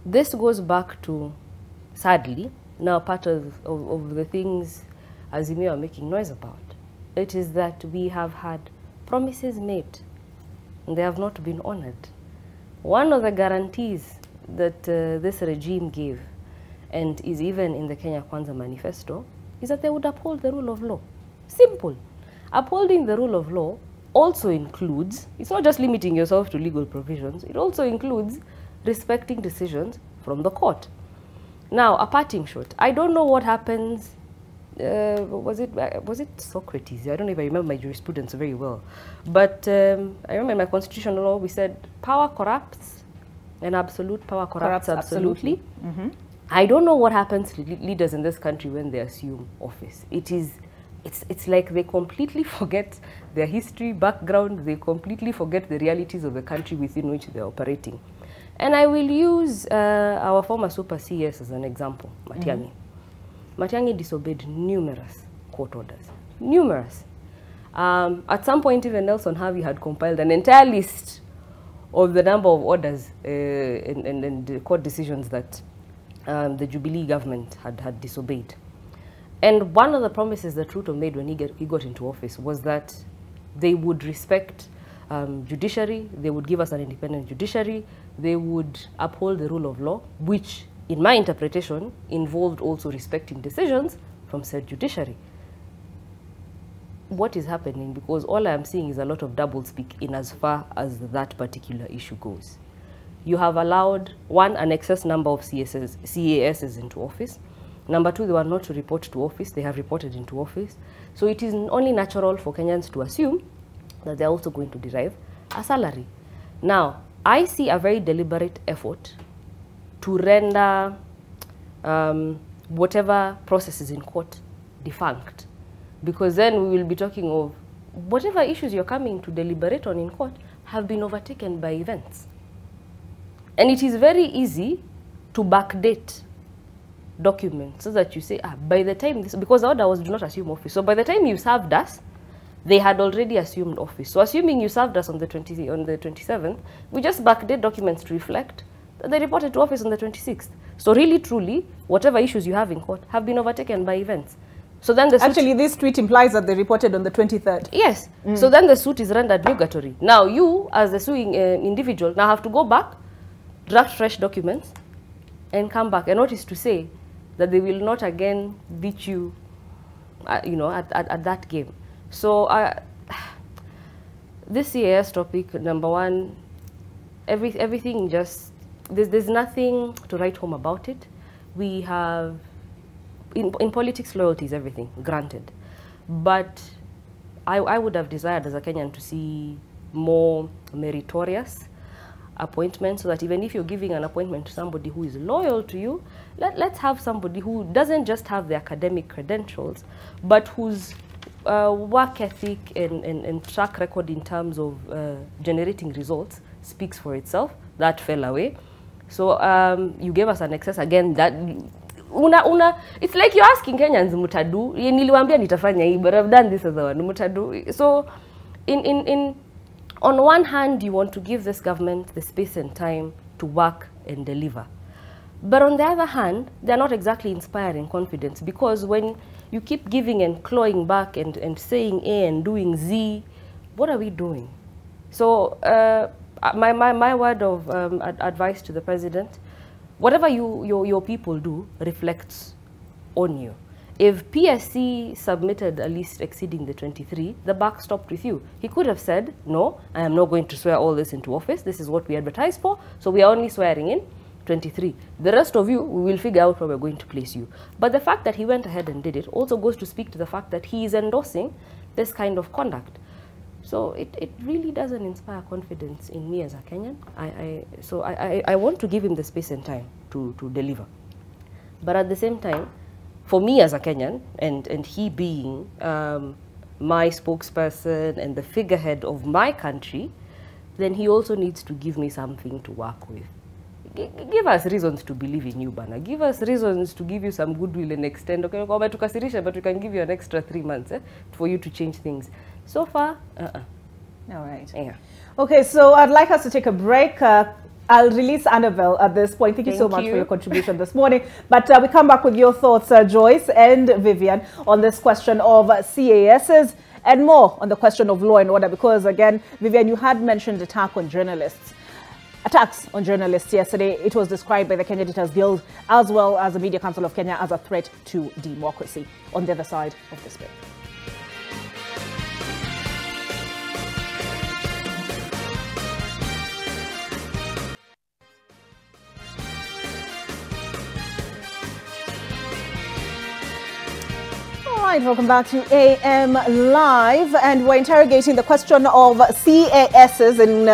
This goes back to, sadly, now part of the things Azimio are making noise about. It is that we have had promises made and they have not been honored. One of the guarantees that this regime gave, and is even in the Kenya Kwanza manifesto, is that they would uphold the rule of law. Simple. Upholding the rule of law also includes, it's not just limiting yourself to legal provisions, it also includes respecting decisions from the court. Now, a parting shot. I don't know what happens, was it Socrates? I don't know if I remember my jurisprudence very well. But I remember in my constitutional law, we said power corrupts and absolute power corrupts absolutely. Mm-hmm. I don't know what happens to leaders in this country when they assume office. It's like they completely forget their history, background, they completely forget the realities of the country within which they're operating. And I will use our former super CS as an example, Matiang'i. Mm-hmm. Matiang'i disobeyed numerous court orders, numerous. At some point, even Nelson Harvey had compiled an entire list of the number of orders and court decisions that the Jubilee government had disobeyed. And one of the promises that Ruto made when he got into office was that they would respect judiciary, they would give us an independent judiciary, they would uphold the rule of law, which, in my interpretation, involved also respecting decisions from said judiciary. What is happening? Because all I'm seeing is a lot of doublespeak in as far as that particular issue goes. You have allowed, one, an excess number of CASs into office. Number two, they were not to report to office. They have reported into office. So it is only natural for Kenyans to assume that they're also going to derive a salary. Now, I see a very deliberate effort to render whatever processes in court defunct. Because then we will be talking of whatever issues you're coming to deliberate on in court have been overtaken by events. And it is very easy to backdate documents so that you say, by the time this, because the order was do not assume office. So by the time you served us, they had already assumed office. So assuming you served us on the 27th, we just backdate documents to reflect that they reported to office on the 26th. So really, truly, whatever issues you have in court have been overtaken by events. So then the suit, actually, this tweet implies that they reported on the 23rd. Yes. So then the suit is rendered nugatory. Now you, as the suing individual, now have to go back, draft fresh documents, and come back. A notice to say that they will not again beat you, you know, at that game. So this CAS topic, number one, everything just, there's nothing to write home about it. We have, in politics, loyalty is everything, granted. But I would have desired as a Kenyan to see more meritorious appointments, so that even if you're giving an appointment to somebody who is loyal to you, let's have somebody who doesn't just have the academic credentials, but whose work ethic and track record in terms of generating results speaks for itself. That fell away. So you gave us an excess again. That it's like you're asking Kenyans, mutadu. Niliwaambia nitafanya hii, but I've done this as well. Mutadu. So on one hand, you want to give this government the space and time to work and deliver. But on the other hand, they're not exactly inspiring confidence, because when you keep giving and clawing back and saying A and doing Z, what are we doing? So my word of advice to the president, whatever your people do reflects on you. If PSC submitted a list exceeding the 23, the buck stopped with you. He could have said, no, I am not going to swear all this into office. This is what we advertised for, so we are only swearing in 23. The rest of you, we will figure out where we're going to place you. But the fact that he went ahead and did it also goes to speak to the fact that he is endorsing this kind of conduct. So it really doesn't inspire confidence in me as a Kenyan. So I want to give him the space and time to deliver. But at the same time, for me as a Kenyan, and he being my spokesperson and the figurehead of my country, then he also needs to give me something to work with. Give us reasons to believe in you, Bana. Give us reasons to give you some goodwill and extend. Okay, but we can give you an extra 3 months for you to change things. So far, All right. Yeah. Okay, so I'd like us to take a break. I'll release Annabelle at this point. Thank you so much for your contribution this morning. But we come back with your thoughts, Joyce and Vivian, on this question of CASs and more on the question of law and order. Because again, Vivian, you had mentioned attacks on journalists yesterday. It was described by the Kenya Editors Guild as well as the Media Council of Kenya as a threat to democracy. On the other side of this break. Right, welcome back to AM Live, and we're interrogating the question of CASs in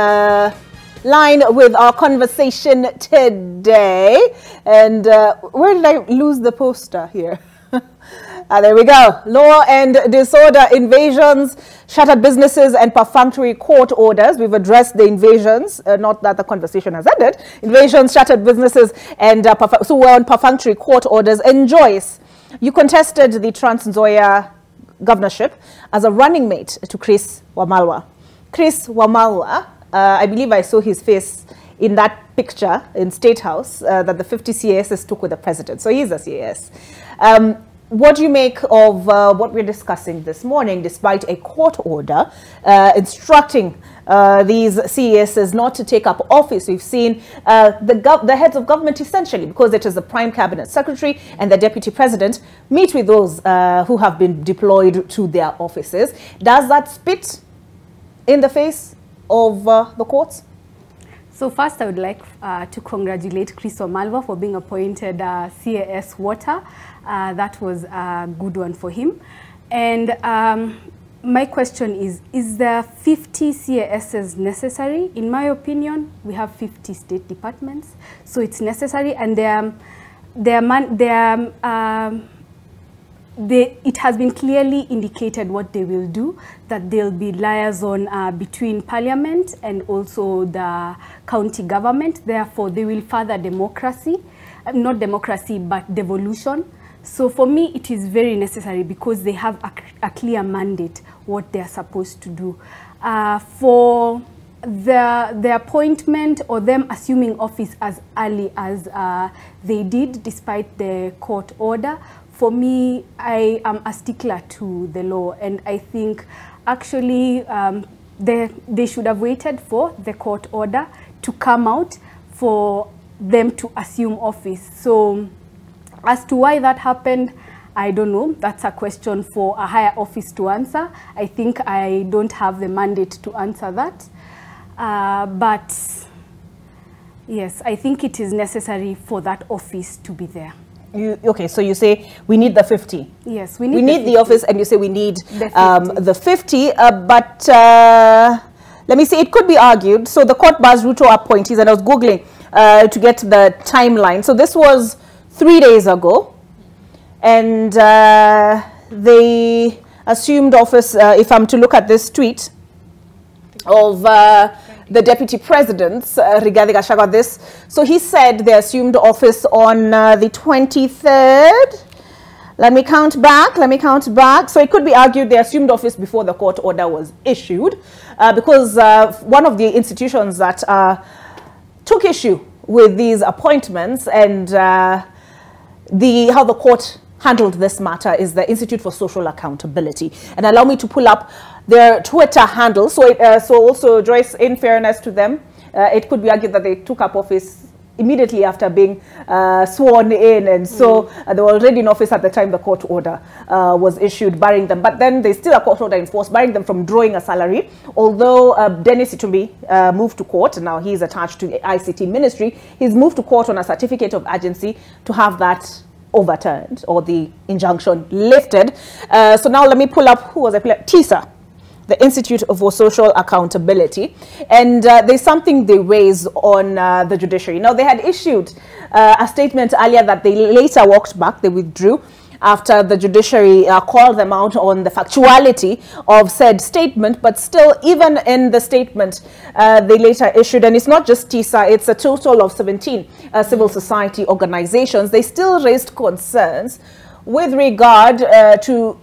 line with our conversation today. And where did I lose the poster here? There we go. Law and disorder, invasions, shuttered businesses and perfunctory court orders. We've addressed the invasions, not that the conversation has ended. Invasions, shuttered businesses, and so we're on perfunctory court orders. And Joyce, you contested the Trans Nzoia governorship as a running mate to Chris Wamalwa. Chris Wamalwa, I believe I saw his face in that picture in State House that the 50 CASs took with the president. So he's a CAS. What do you make of what we're discussing this morning, despite a court order instructing these CASs not to take up office? We've seen the heads of government, essentially, because it is the prime cabinet secretary and the deputy president, meet with those who have been deployed to their offices. Does that spit in the face of the courts? So first, I would like to congratulate Chris Wamalwa for being appointed CAS Water. That was a good one for him. And my question is there 50 CASs necessary? In my opinion, we have 50 state departments, so it's necessary, and it has been clearly indicated what they will do, that they'll be liaison between parliament and also the county government. Therefore, they will further democracy. not democracy, but devolution. So for me, it is very necessary because they have a clear mandate what they are supposed to do. For the appointment or them assuming office as early as they did, despite the court order, for me, I am a stickler to the law, and I think actually they should have waited for the court order to come out for them to assume office. So as to why that happened, I don't know. That's a question for a higher office to answer. I think I don't have the mandate to answer that. But yes, I think it is necessary for that office to be there. Okay, so you say we need the 50. Yes, we need the office, and you say we need the 50. But let me say, it could be argued. So the court bars Ruto appointees, and I was Googling to get the timeline. So this was 3 days ago, and they assumed office, if I'm to look at this tweet of the deputy president, Rigathi Gachagua, this. So he said they assumed office on the 23rd. Let me count back. So it could be argued they assumed office before the court order was issued, because one of the institutions that took issue with these appointments and how the court handled this matter is the Institute for Social Accountability. And allow me to pull up their Twitter handle. So also, Joyce, in fairness to them, it could be argued that they took up office immediately after being sworn in, and so they were already in office at the time the court order was issued barring them. But then there's still a court order enforced barring them from drawing a salary, although Dennis Itumbi moved to court. Now he's attached to the ICT ministry. He's moved to court on a certificate of agency to have that overturned or the injunction lifted. So now let me pull up, who was I? TISA, the Institute for Social Accountability, and there's something they raise on the judiciary. Now, they had issued a statement earlier that they later walked back, they withdrew after the judiciary called them out on the factuality of said statement, but still, even in the statement they later issued, and it's not just TISA, it's a total of 17 civil society organizations, they still raised concerns with regard to,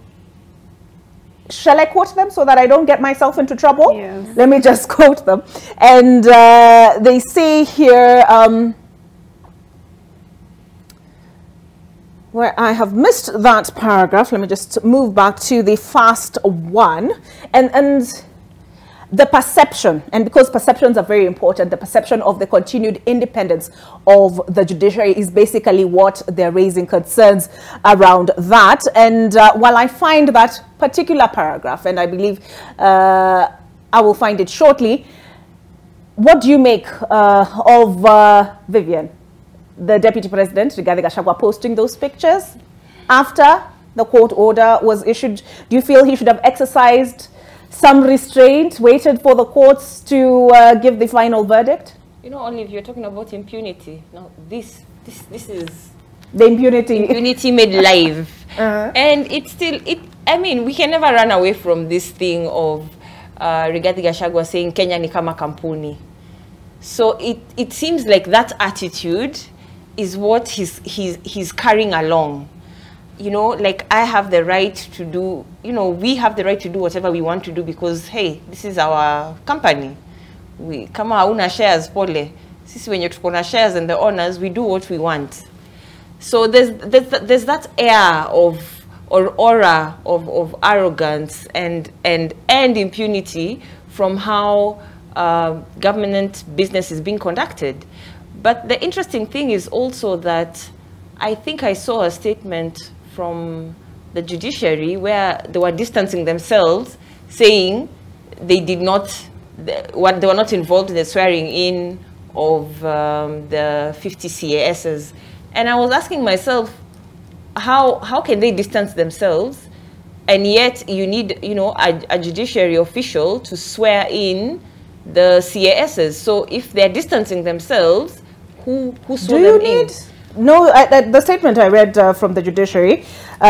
shall I quote them so that I don't get myself into trouble? Yes. Let me just quote them. And they say here, where I have missed that paragraph, let me just move back to the first one. And the perception, and because perceptions are very important, the perception of the continued independence of the judiciary is basically what they're raising concerns around that. And while I find that particular paragraph, and I believe I will find it shortly, what do you make of Vivian, the deputy president, Rigathi Gachagua, posting those pictures after the court order was issued? Do you feel he should have exercised some restraint, waited for the courts to give the final verdict? You know, only if you're talking about impunity. Now, this is the impunity made live. And it's still, I mean, we can never run away from this thing of Rigathi Gachagua saying Kenya ni kama kampuni. So it seems like that attitude is what he's carrying along. You know, like, I have the right to do, you know, we have the right to do whatever we want to do because, hey, this is our company. We, kama hauna shares, pole. Sisi wenye tuko na shares and the owners, we do what we want. So there's that air of, or aura of arrogance and impunity from how government business is being conducted. But the interesting thing is also that I think I saw a statement from the judiciary where they were distancing themselves, saying they did not, they were not involved in the swearing in of the 50 CASs. And I was asking myself, how can they distance themselves, and yet you need, you know, a judiciary official to swear in the CASs? So if they're distancing themselves, who swore them in? No, the statement I read from the judiciary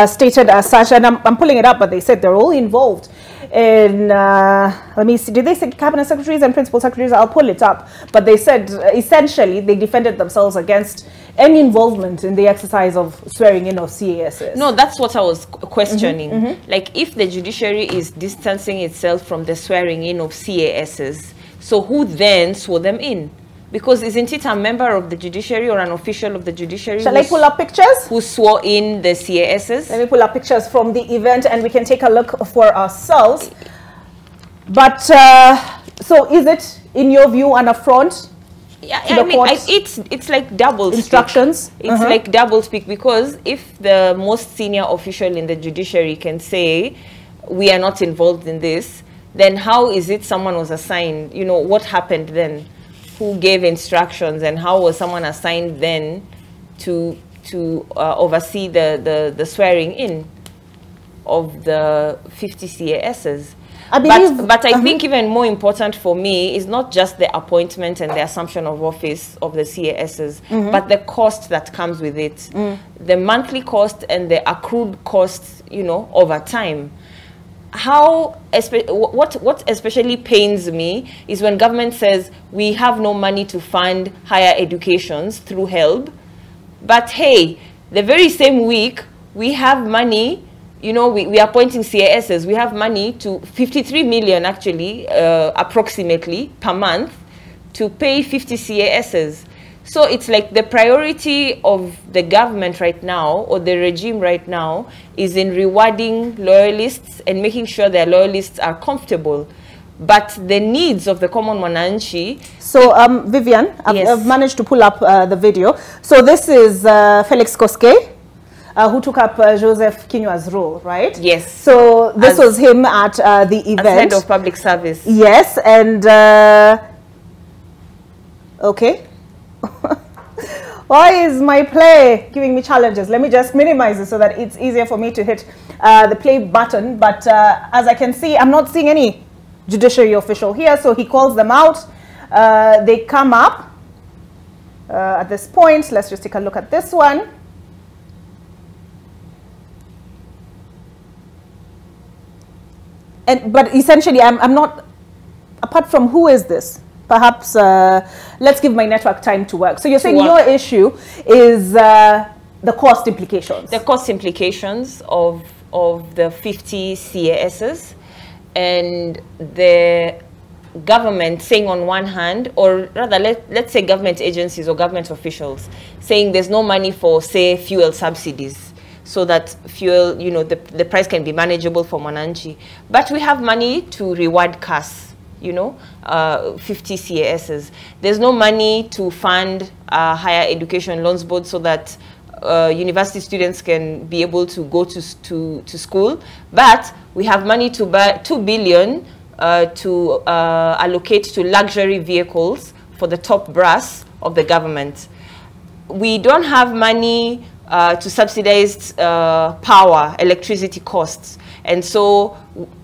stated as such, and I'm pulling it up, but they said they're all involved in, let me see, did they say cabinet secretaries and principal secretaries? I'll pull it up. But they said, essentially, they defended themselves against any involvement in the exercise of swearing in of CASs? No, that's what I was questioning. Like, if the judiciary is distancing itself from the swearing in of CASs, so who then swore them in? Because isn't it a member of the judiciary or an official of the judiciary? Shall I pull up pictures? Who swore in the CASs? Let me pull up pictures from the event and we can take a look for ourselves. But, so is it, in your view, an affront? Yeah, I mean, it's like double instructions. It's like double speak, because if the most senior official in the judiciary can say, we are not involved in this, then how is it someone was assigned? You know, what happened then? Who gave instructions, and how was someone assigned then to oversee the swearing in of the 50 CASs? But I think even more important for me is not just the appointment and the assumption of office of the CASs, but the cost that comes with it, the monthly cost and the accrued cost, you know, over time. What especially pains me is when government says we have no money to fund higher educations through HELB, but hey, the very same week we have money, you know, we are appointing CASs, we have money to 53 million actually, approximately per month to pay 50 CASs. So it's like the priority of the government right now, or the regime right now, is in rewarding loyalists and making sure their loyalists are comfortable. But the needs of the common mwananchi... So, Vivian, I've managed to pull up the video. So this is Felix Koske, who took up Joseph Kinywa's role, right? Yes. So this was him at the event. As head of public service. Yes, and... okay. Why is my play giving me challenges? Let me just minimize it so that it's easier for me to hit the play button. But as I can see, I'm not seeing any judiciary official here. So he calls them out. They come up at this point. Let's just take a look at this one. But essentially, I'm not, apart from who is this? Perhaps let's give my network time to work. So you're saying your issue is the cost implications. The cost implications of the 50 CASs, and the government saying on one hand, or rather let's say government agencies or government officials saying there's no money for, say, fuel subsidies, so that fuel, you know, the price can be manageable for Mwananchi. But we have money to reward CAS, you know, 50 CASs. There's no money to fund higher education loans board so that university students can be able to go to school. But we have money to buy 2 billion to allocate to luxury vehicles for the top brass of the government. We don't have money to subsidize power, electricity costs. And so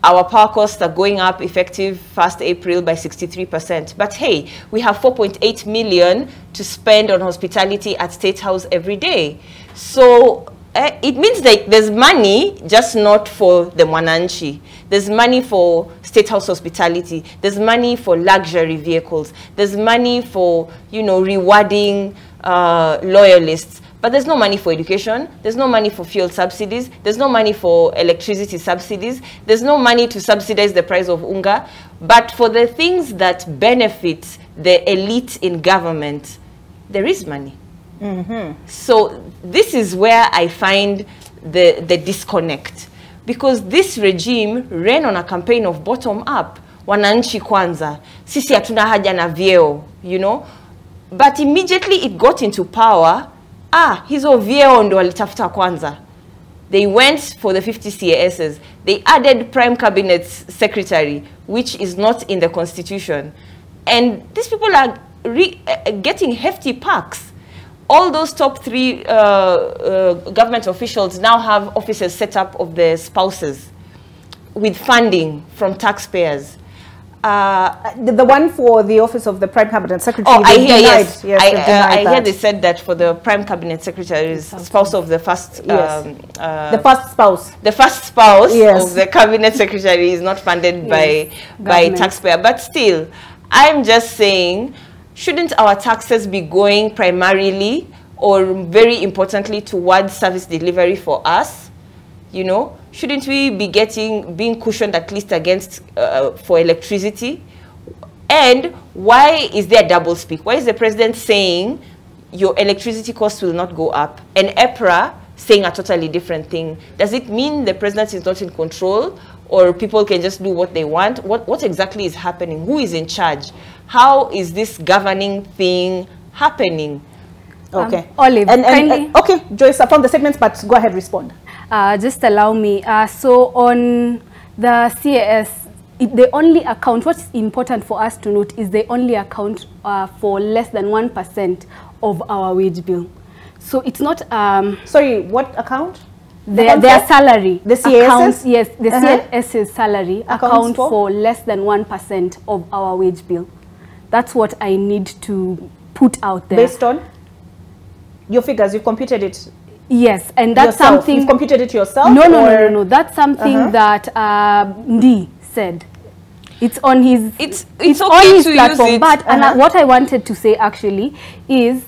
our power costs are going up effective 1st April by 63%. But hey, we have 4.8 million to spend on hospitality at State House every day. So it means that there's money, just not for the Mwananchi. There's money for State House hospitality. There's money for luxury vehicles. There's money for, you know, rewarding loyalists. But there's no money for education, there's no money for fuel subsidies, there's no money for electricity subsidies, there's no money to subsidize the price of unga. But for the things that benefit the elite in government, there is money. So this is where I find the disconnect. Because this regime ran on a campaign of bottom-up. Wananchi kwanza, sisi hatuna haja na vyeo, you know. But immediately it got into power, hizo vyeo ndo walitafuta kwanza. They went for the 50 CASs. They added Prime Cabinet Secretary, which is not in the Constitution. And these people are getting hefty packs. All those top 3 government officials now have offices set up of their spouses with funding from taxpayers. The one for the office of the Prime Cabinet Secretary. Oh, I hear, yes. I hear they said that for the Prime Cabinet Secretary is spouse of the first... the first spouse. The first spouse of the Cabinet Secretary is not funded by taxpayer. But still, I'm just saying, shouldn't our taxes be going primarily or very importantly towards service delivery for us, you know, shouldn't we be being cushioned at least against for electricity? And why is there double speak? Why is the president saying your electricity costs will not go up, and EPRA saying a totally different thing? Does it mean the president is not in control, or people can just do what they want? What exactly is happening? Who is in charge? How is this governing thing happening? Okay. Olive, and okay, Joyce, upon the segments, but go ahead, respond. Just allow me. So on the CAS, the only account, what's important for us to note is they only account for less than 1% of our wage bill. So it's not... Sorry, what account? Their salary. The CAS? Yes, the CAS's salary account for less than 1% of our wage bill. That's what I need to put out there. Based on your figures, you've computed it? Yes, and that's yourself. something... You've computed it yourself? No. That's something that Ndi said. It's on his... It's okay on his platform. Use it. But what I wanted to say actually is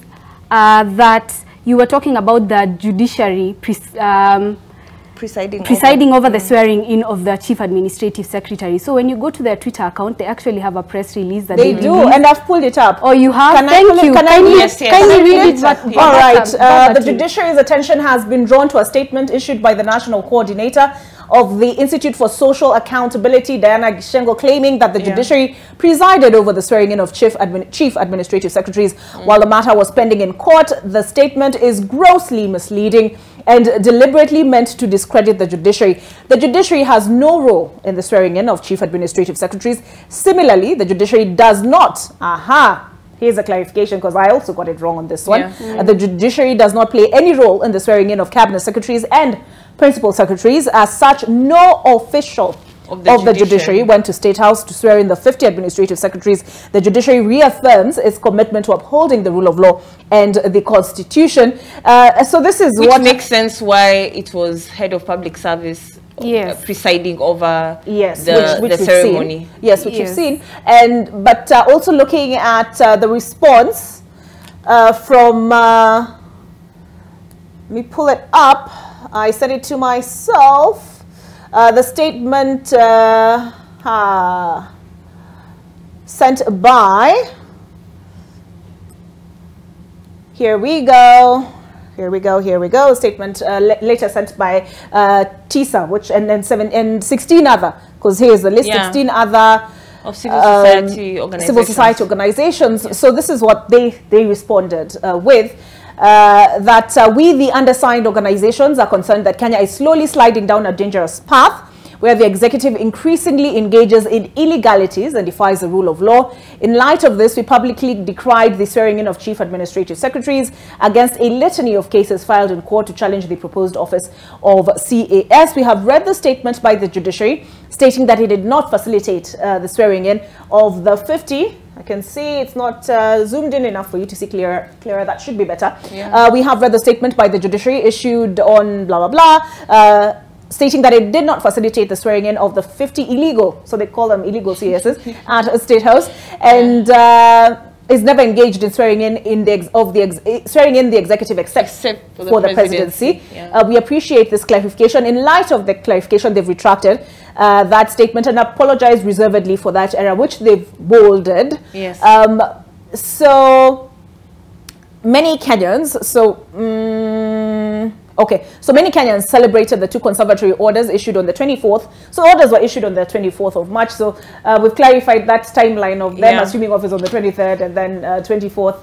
that you were talking about the judiciary presiding over the swearing in of the chief administrative secretary. So when you go to their Twitter account, they actually have a press release that they do, and I've pulled it up. Oh, you have? Thank you. Can I read it? All right. The judiciary's attention has been drawn to a statement issued by the national coordinator of the Institute for Social Accountability, Diana Gishengo, claiming that the judiciary presided over the swearing in of chief administrative secretaries while the matter was pending in court. The statement is grossly misleading and deliberately meant to discredit the judiciary. The judiciary has no role in the swearing in of chief administrative secretaries. Similarly, the judiciary does not, here's a clarification because I also got it wrong on this one. The judiciary does not play any role in the swearing in of cabinet secretaries and principal secretaries. As such, no official of the judiciary went to State House to swear in the 50 administrative secretaries. The judiciary reaffirms its commitment to upholding the rule of law and the Constitution. So this is what makes sense why it was head of public service presiding over the ceremony. Yes, which you've seen. And but also looking at the response from let me pull it up. I sent it to myself. The statement sent by, here we go, statement later sent by TISA, which and then 16 other, because here's the list, 16 other of civil society organizations. So this is what they responded with. That we, the undersigned organizations, are concerned that Kenya is slowly sliding down a dangerous path where the executive increasingly engages in illegalities and defies the rule of law. In light of this, we publicly decried the swearing in of chief administrative secretaries against a litany of cases filed in court to challenge the proposed office of CAS. We have read the statement by the judiciary stating that it did not facilitate the swearing in of the 50. I can see it's not zoomed in enough for you to see clearer. That should be better. We have read the statement by the judiciary issued on blah, blah, blah, stating that it did not facilitate the swearing in of the 50 illegal, so they call them illegal CSs, at a State House, and is never engaged in swearing in the executive except for the presidency. We appreciate this clarification. In light of the clarification, they've retracted that statement and apologized reservedly for that error, which they've bolded. So many Kenyans, so many Kenyans celebrated the two conservatory orders issued on the 24th. So orders were issued on the 24th of March. So we've clarified that timeline of them assuming office on the 23rd, and then 24th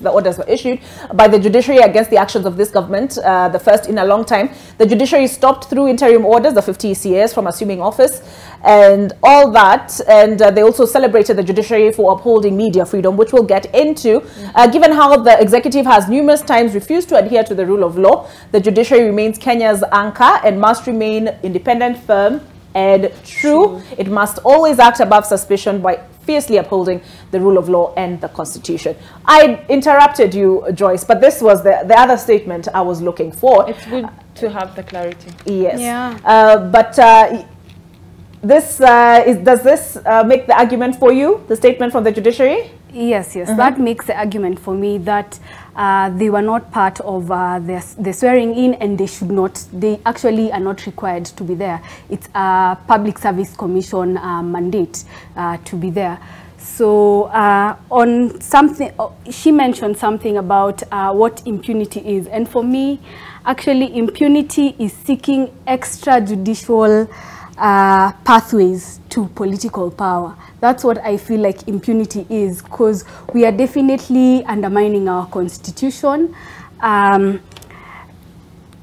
the orders were issued by the judiciary against the actions of this government, the first in a long time. The judiciary stopped through interim orders the 50 CAs from assuming office and all that, and they also celebrated the judiciary for upholding media freedom, which we'll get into. Given how the executive has numerous times refused to adhere to the rule of law, the judiciary remains Kenya's anchor and must remain independent, firm, and true. It must always act above suspicion by fiercely upholding the rule of law and the Constitution. I interrupted you, Joyce, but this was the other statement I was looking for. It's good to have the clarity. Yes. This does this make the argument for you, the statement from the judiciary? Yes, that makes the argument for me that they were not part of the swearing in, and they actually are not required to be there. It's a Public Service Commission mandate to be there. So on something, she mentioned something about what impunity is. And for me, actually impunity is seeking extrajudicial pathways to political power. That's what I feel like impunity is, because we are definitely undermining our constitution by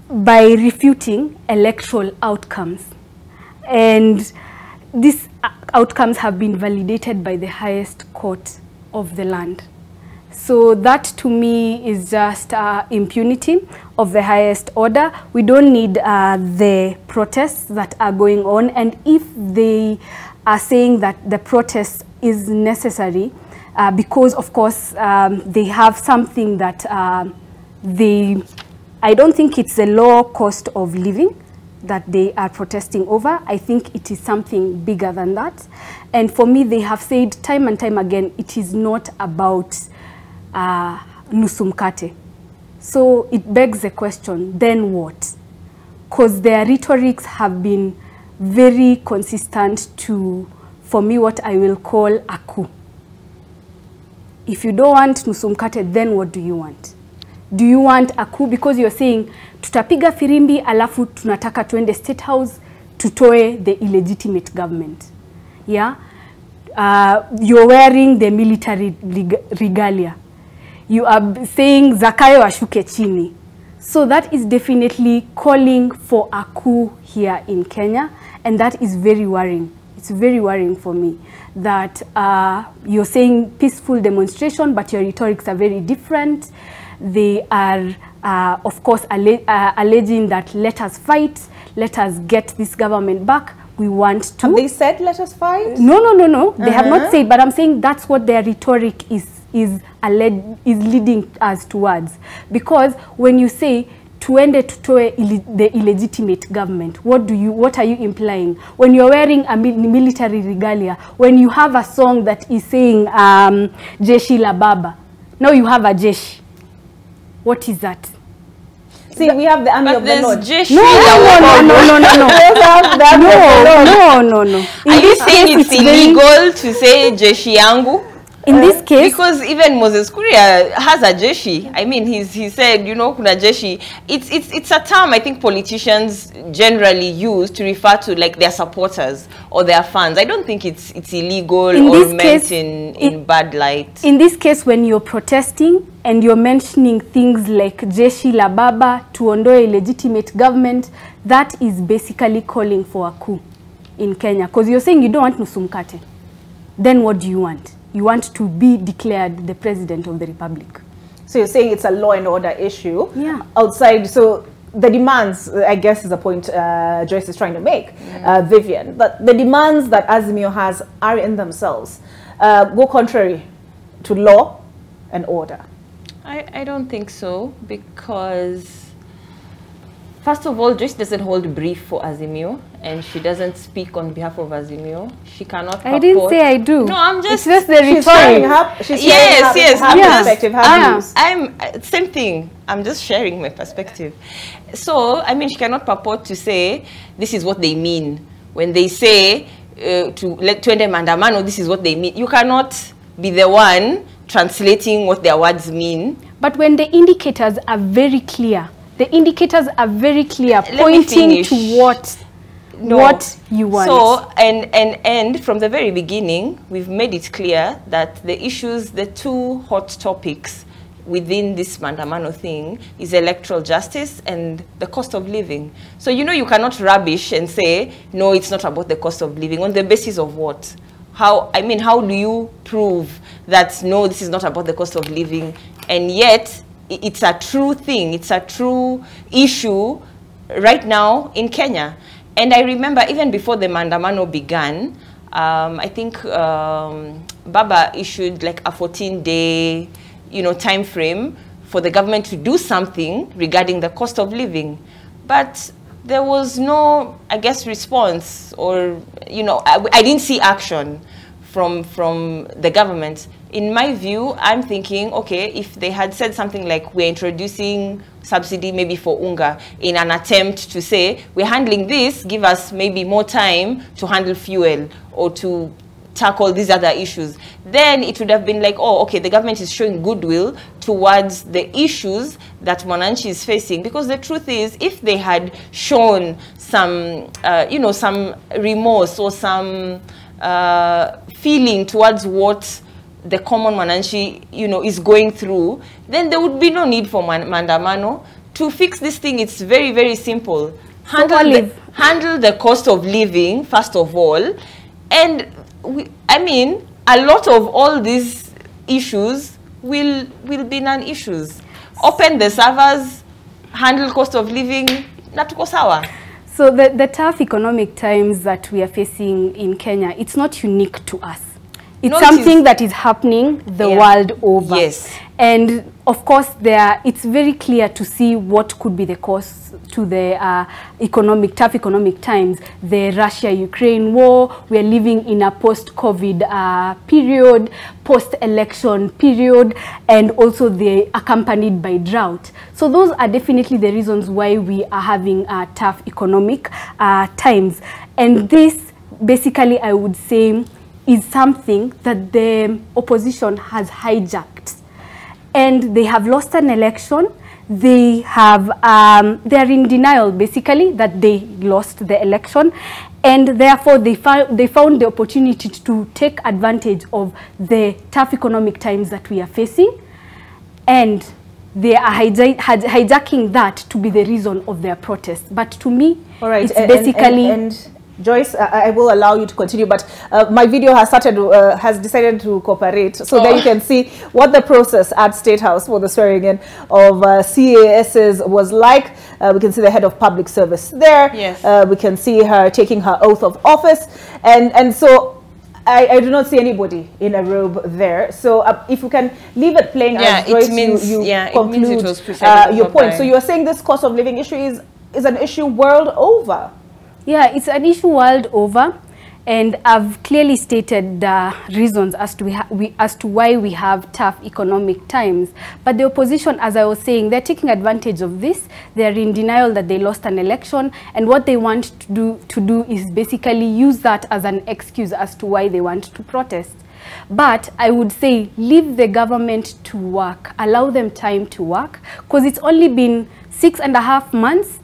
refuting electoral outcomes. And these outcomes have been validated by the highest court of the land. So that to me is just impunity of the highest order. We don't need the protests that are going on, and if they are saying that the protest is necessary because of course they have something that I don't think it's the low cost of living that they are protesting over. I think it is something bigger than that. And for me, they have said time and time again, it is not about nusu mkate. So it begs the question, then what? Because their rhetorics have been very consistent to, for me, what I will call a coup. If you don't want nusu mkate, then what do you want? Do you want a coup? Because you're saying, tutapiga firimbi alafu tunataka tuende State House tutoe the illegitimate government. Yeah? You're wearing the military regalia. You are saying Zakayo ashuke chini. So that is definitely calling for a coup here in Kenya, and that is very worrying. It's very worrying for me that you're saying peaceful demonstration, but your rhetorics are very different. They are, of course, alleging that let us fight, let us get this government back. We want to. Have they said let us fight? No. They have not said, but I'm saying that's what their rhetoric is leading us towards. Because when you say tuende tutoe the illegitimate government, what are you implying? When you're wearing a military regalia, when you have a song that is saying Jeshi la Baba, now you have a Jeshi. What is that? See, we have the army of the Lord. No. Are you saying it's illegal to say Jeshi yangu? In this case, because even Moses Kuria has a jeshi. I mean, he said, you know, kuna jeshi. It's a term I think politicians generally use to refer to like their supporters or their fans. I don't think it's illegal or meant in bad light. In this case, when you're protesting and you're mentioning things like Jeshi la Baba, tuondoe illegitimate government, that is basically calling for a coup in Kenya. Because you're saying you don't want nusu mkate. Then what do you want? You want to be declared the president of the republic. So you're saying it's a law and order issue. Yeah. Outside, so the demands, I guess is the point Joyce is trying to make, Vivian, but the demands that Azimio has are in themselves go contrary to law and order. I don't think so, because first of all, Joyce doesn't hold brief for Azimio, and she doesn't speak on behalf of Azimio. She cannot purport. I didn't say I do. No, I'm just... It's just the rhetoric. I'm same thing. I'm just sharing my perspective. So, I mean, she cannot purport to say, this is what they mean. When they say, to end mandamano, this is what they mean. You cannot be the one translating what their words mean. But when the indicators are very clear, pointing to what you want. So, and from the very beginning, we've made it clear that the issues, the two hot topics within this mandamano thing is electoral justice and the cost of living. So, you know, you cannot rubbish and say, no, it's not about the cost of living. On the basis of what? How do you prove that, no, this is not about the cost of living, and yet it's a true thing, it's a true issue right now in Kenya? And I remember even before the mandamano began, I think Baba issued like a 14-day, time frame for the government to do something regarding the cost of living. But there was no, I guess, response, or, you know, I didn't see action from the government. In my view, I'm thinking, okay, if they had said something like, we're introducing subsidy maybe for unga in an attempt to say, we're handling this, give us maybe more time to handle fuel or to tackle these other issues, then it would have been like, oh, okay, the government is showing goodwill towards the issues that Mwananchi is facing. Because the truth is, if they had shown some, you know, some remorse or some feeling towards what the common Mwananchi, you know, is going through, then there would be no need for mandamano. To fix this thing, it's very, very simple. Handle the cost of living, first of all, and I mean, a lot of all these issues will be non-issues. Open the servers, handle cost of living, natuko sawa. So the tough economic times that we are facing in Kenya, it's not unique to us. It's something that is happening the world over. Yes. And of course, it's very clear to see what could be the cause to the tough economic times. The Russia-Ukraine war, we are living in a post-COVID period, post-election period, and also they're accompanied by drought. So those are definitely the reasons why we are having tough economic times. And this, basically, I would say, is something that the opposition has hijacked. And they have lost an election. They are in denial, basically, that they lost the election. And therefore, they found the opportunity to take advantage of the tough economic times that we are facing. And they are hijacking that to be the reason of their protest. But to me, it's basically... Joyce, I will allow you to continue, but my video has decided to cooperate, so that you can see what the process at State House for the swearing in of CASs was like. We can see the head of public service there. Yes. We can see her taking her oath of office, and so I do not see anybody in a robe there. So if you can leave it playing, as Joyce, you conclude your point. So you are saying this cost of living issue is an issue world over. Yeah, it's an issue world over, and I've clearly stated the reasons as to why we have tough economic times. But the opposition, as I was saying, they're taking advantage of this. They're in denial that they lost an election, and what they want to do is basically use that as an excuse as to why they want to protest. But I would say, leave the government to work, allow them time to work, because it's only been 6.5 months.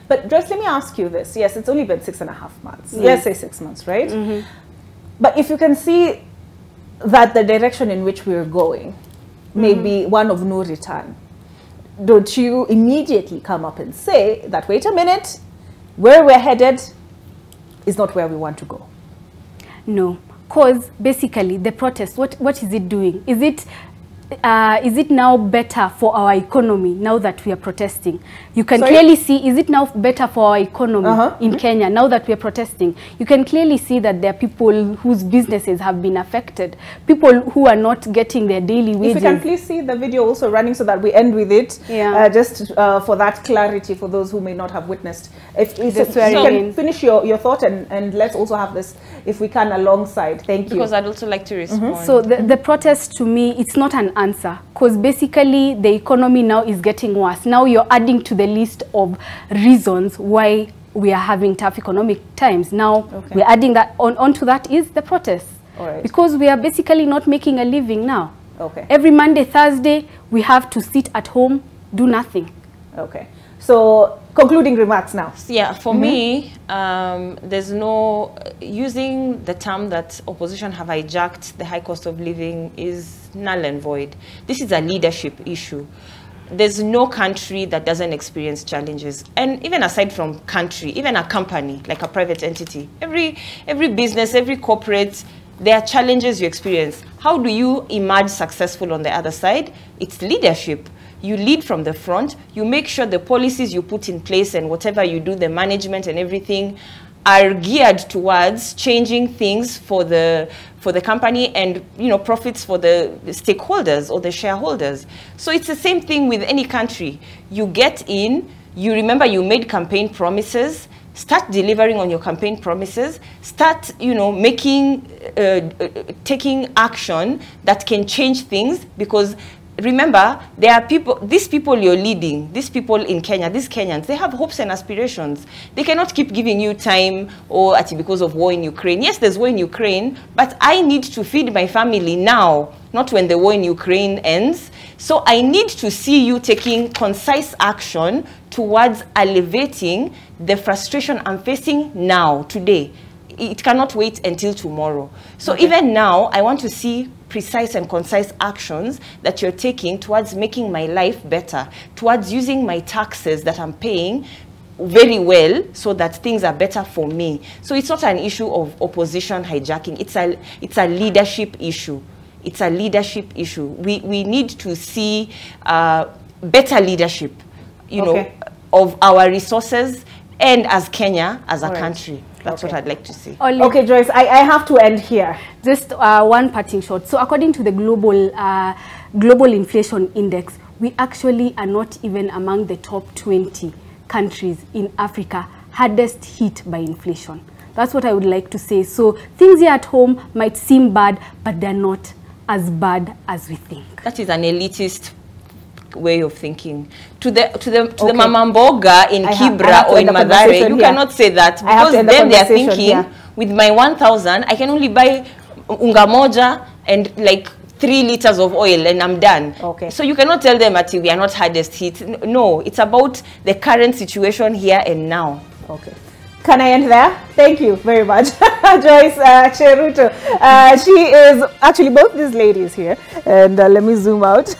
But just let me ask you this. Yes, it's only been 6.5 months. Let's say 6 months, right? Mm-hmm. But if you can see that the direction in which we're going may be one of no return, don't you immediately come up and say that, wait a minute, where we're headed is not where we want to go? No, because basically the protest, what is it doing? Is it now better for our economy now that we are protesting? You can clearly see, is it now better for our economy in Kenya now that we are protesting? You can clearly see that there are people whose businesses have been affected, people who are not getting their daily wages. If you can please see the video also running so that we end with it, just for that clarity for those who may not have witnessed. If you can finish your thought, and let's also have this, if we can, alongside. Thank you. Because I'd also like to respond. So the protest, to me, it's not an answer, because basically the economy now is getting worse. Now you're adding to the list of reasons why we are having tough economic times. Now we're adding that onto that is the protest. Because we are basically not making a living now. Every Monday, Thursday, we have to sit at home, do nothing. So concluding remarks now. Yeah, for me, there's no, using the term that opposition have hijacked the high cost of living is null and void. This is a leadership issue. There's no country that doesn't experience challenges. And even aside from country, even a company, like a private entity, every business, every corporate, there are challenges you experience. How do you emerge successful on the other side? It's leadership. You lead from the front. You make sure the policies you put in place and whatever you do, the management and everything, are geared towards changing things for the company and, you know, profits for the stakeholders or the shareholders. So it's the same thing with any country. You get in, You remember you made campaign promises. Start delivering on your campaign promises. Start, taking action that can change things, because remember, there are people, these people you're leading, these people in Kenya, these Kenyans, they have hopes and aspirations. They cannot keep giving you time because of war in Ukraine. Yes, there's war in Ukraine, but I need to feed my family now, not when the war in Ukraine ends. So I need to see you taking concise action towards alleviating the frustration I'm facing now, today. It cannot wait until tomorrow. So even now, I want to see precise and concise actions that you're taking towards making my life better, towards using my taxes that I'm paying very well so that things are better for me. So it's not an issue of opposition hijacking. It's a leadership issue. It's a leadership issue. We need to see better leadership, of our resources, and as Kenya, as a country. That's what I'd like to say. Okay, Joyce, I have to end here. Just one parting shot. So according to the global inflation index, we actually are not even among the top 20 countries in Africa hardest hit by inflation. That's what I would like to say. So things here at home might seem bad, but they're not as bad as we think. That is an elitist way of thinking. To the Mama Mboga in Kibra or in Mathare, you cannot say that, because then they are thinking, with my 1,000, I can only buy unga moja and like 3 liters of oil and I'm done. So you cannot tell them that we are not hardest hit. No, it's about the current situation here and now. Can I end there? Thank you very much. Joyce Cheruto. She is actually both these ladies here. And let me zoom out.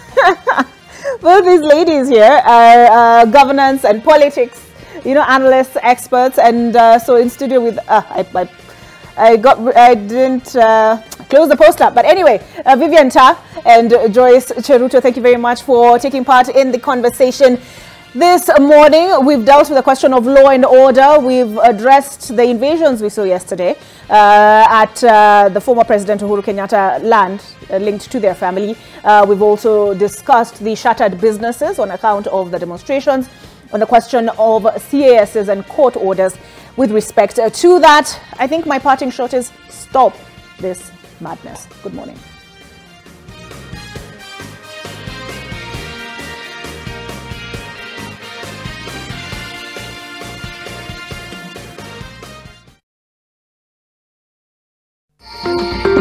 Both these ladies here are governance and politics, analysts, experts. And so in studio with, I didn't close the poster. But anyway, Vivian Ta and Joyce Cheruto, thank you very much for taking part in the conversation. This morning, we've dealt with the question of law and order. We've addressed the invasions we saw yesterday at the former President Uhuru Kenyatta land linked to their family. We've also discussed the shuttered businesses on account of the demonstrations, on the question of CASs and court orders. With respect to that, I think my parting shot is stop this madness. Good morning. Thank you.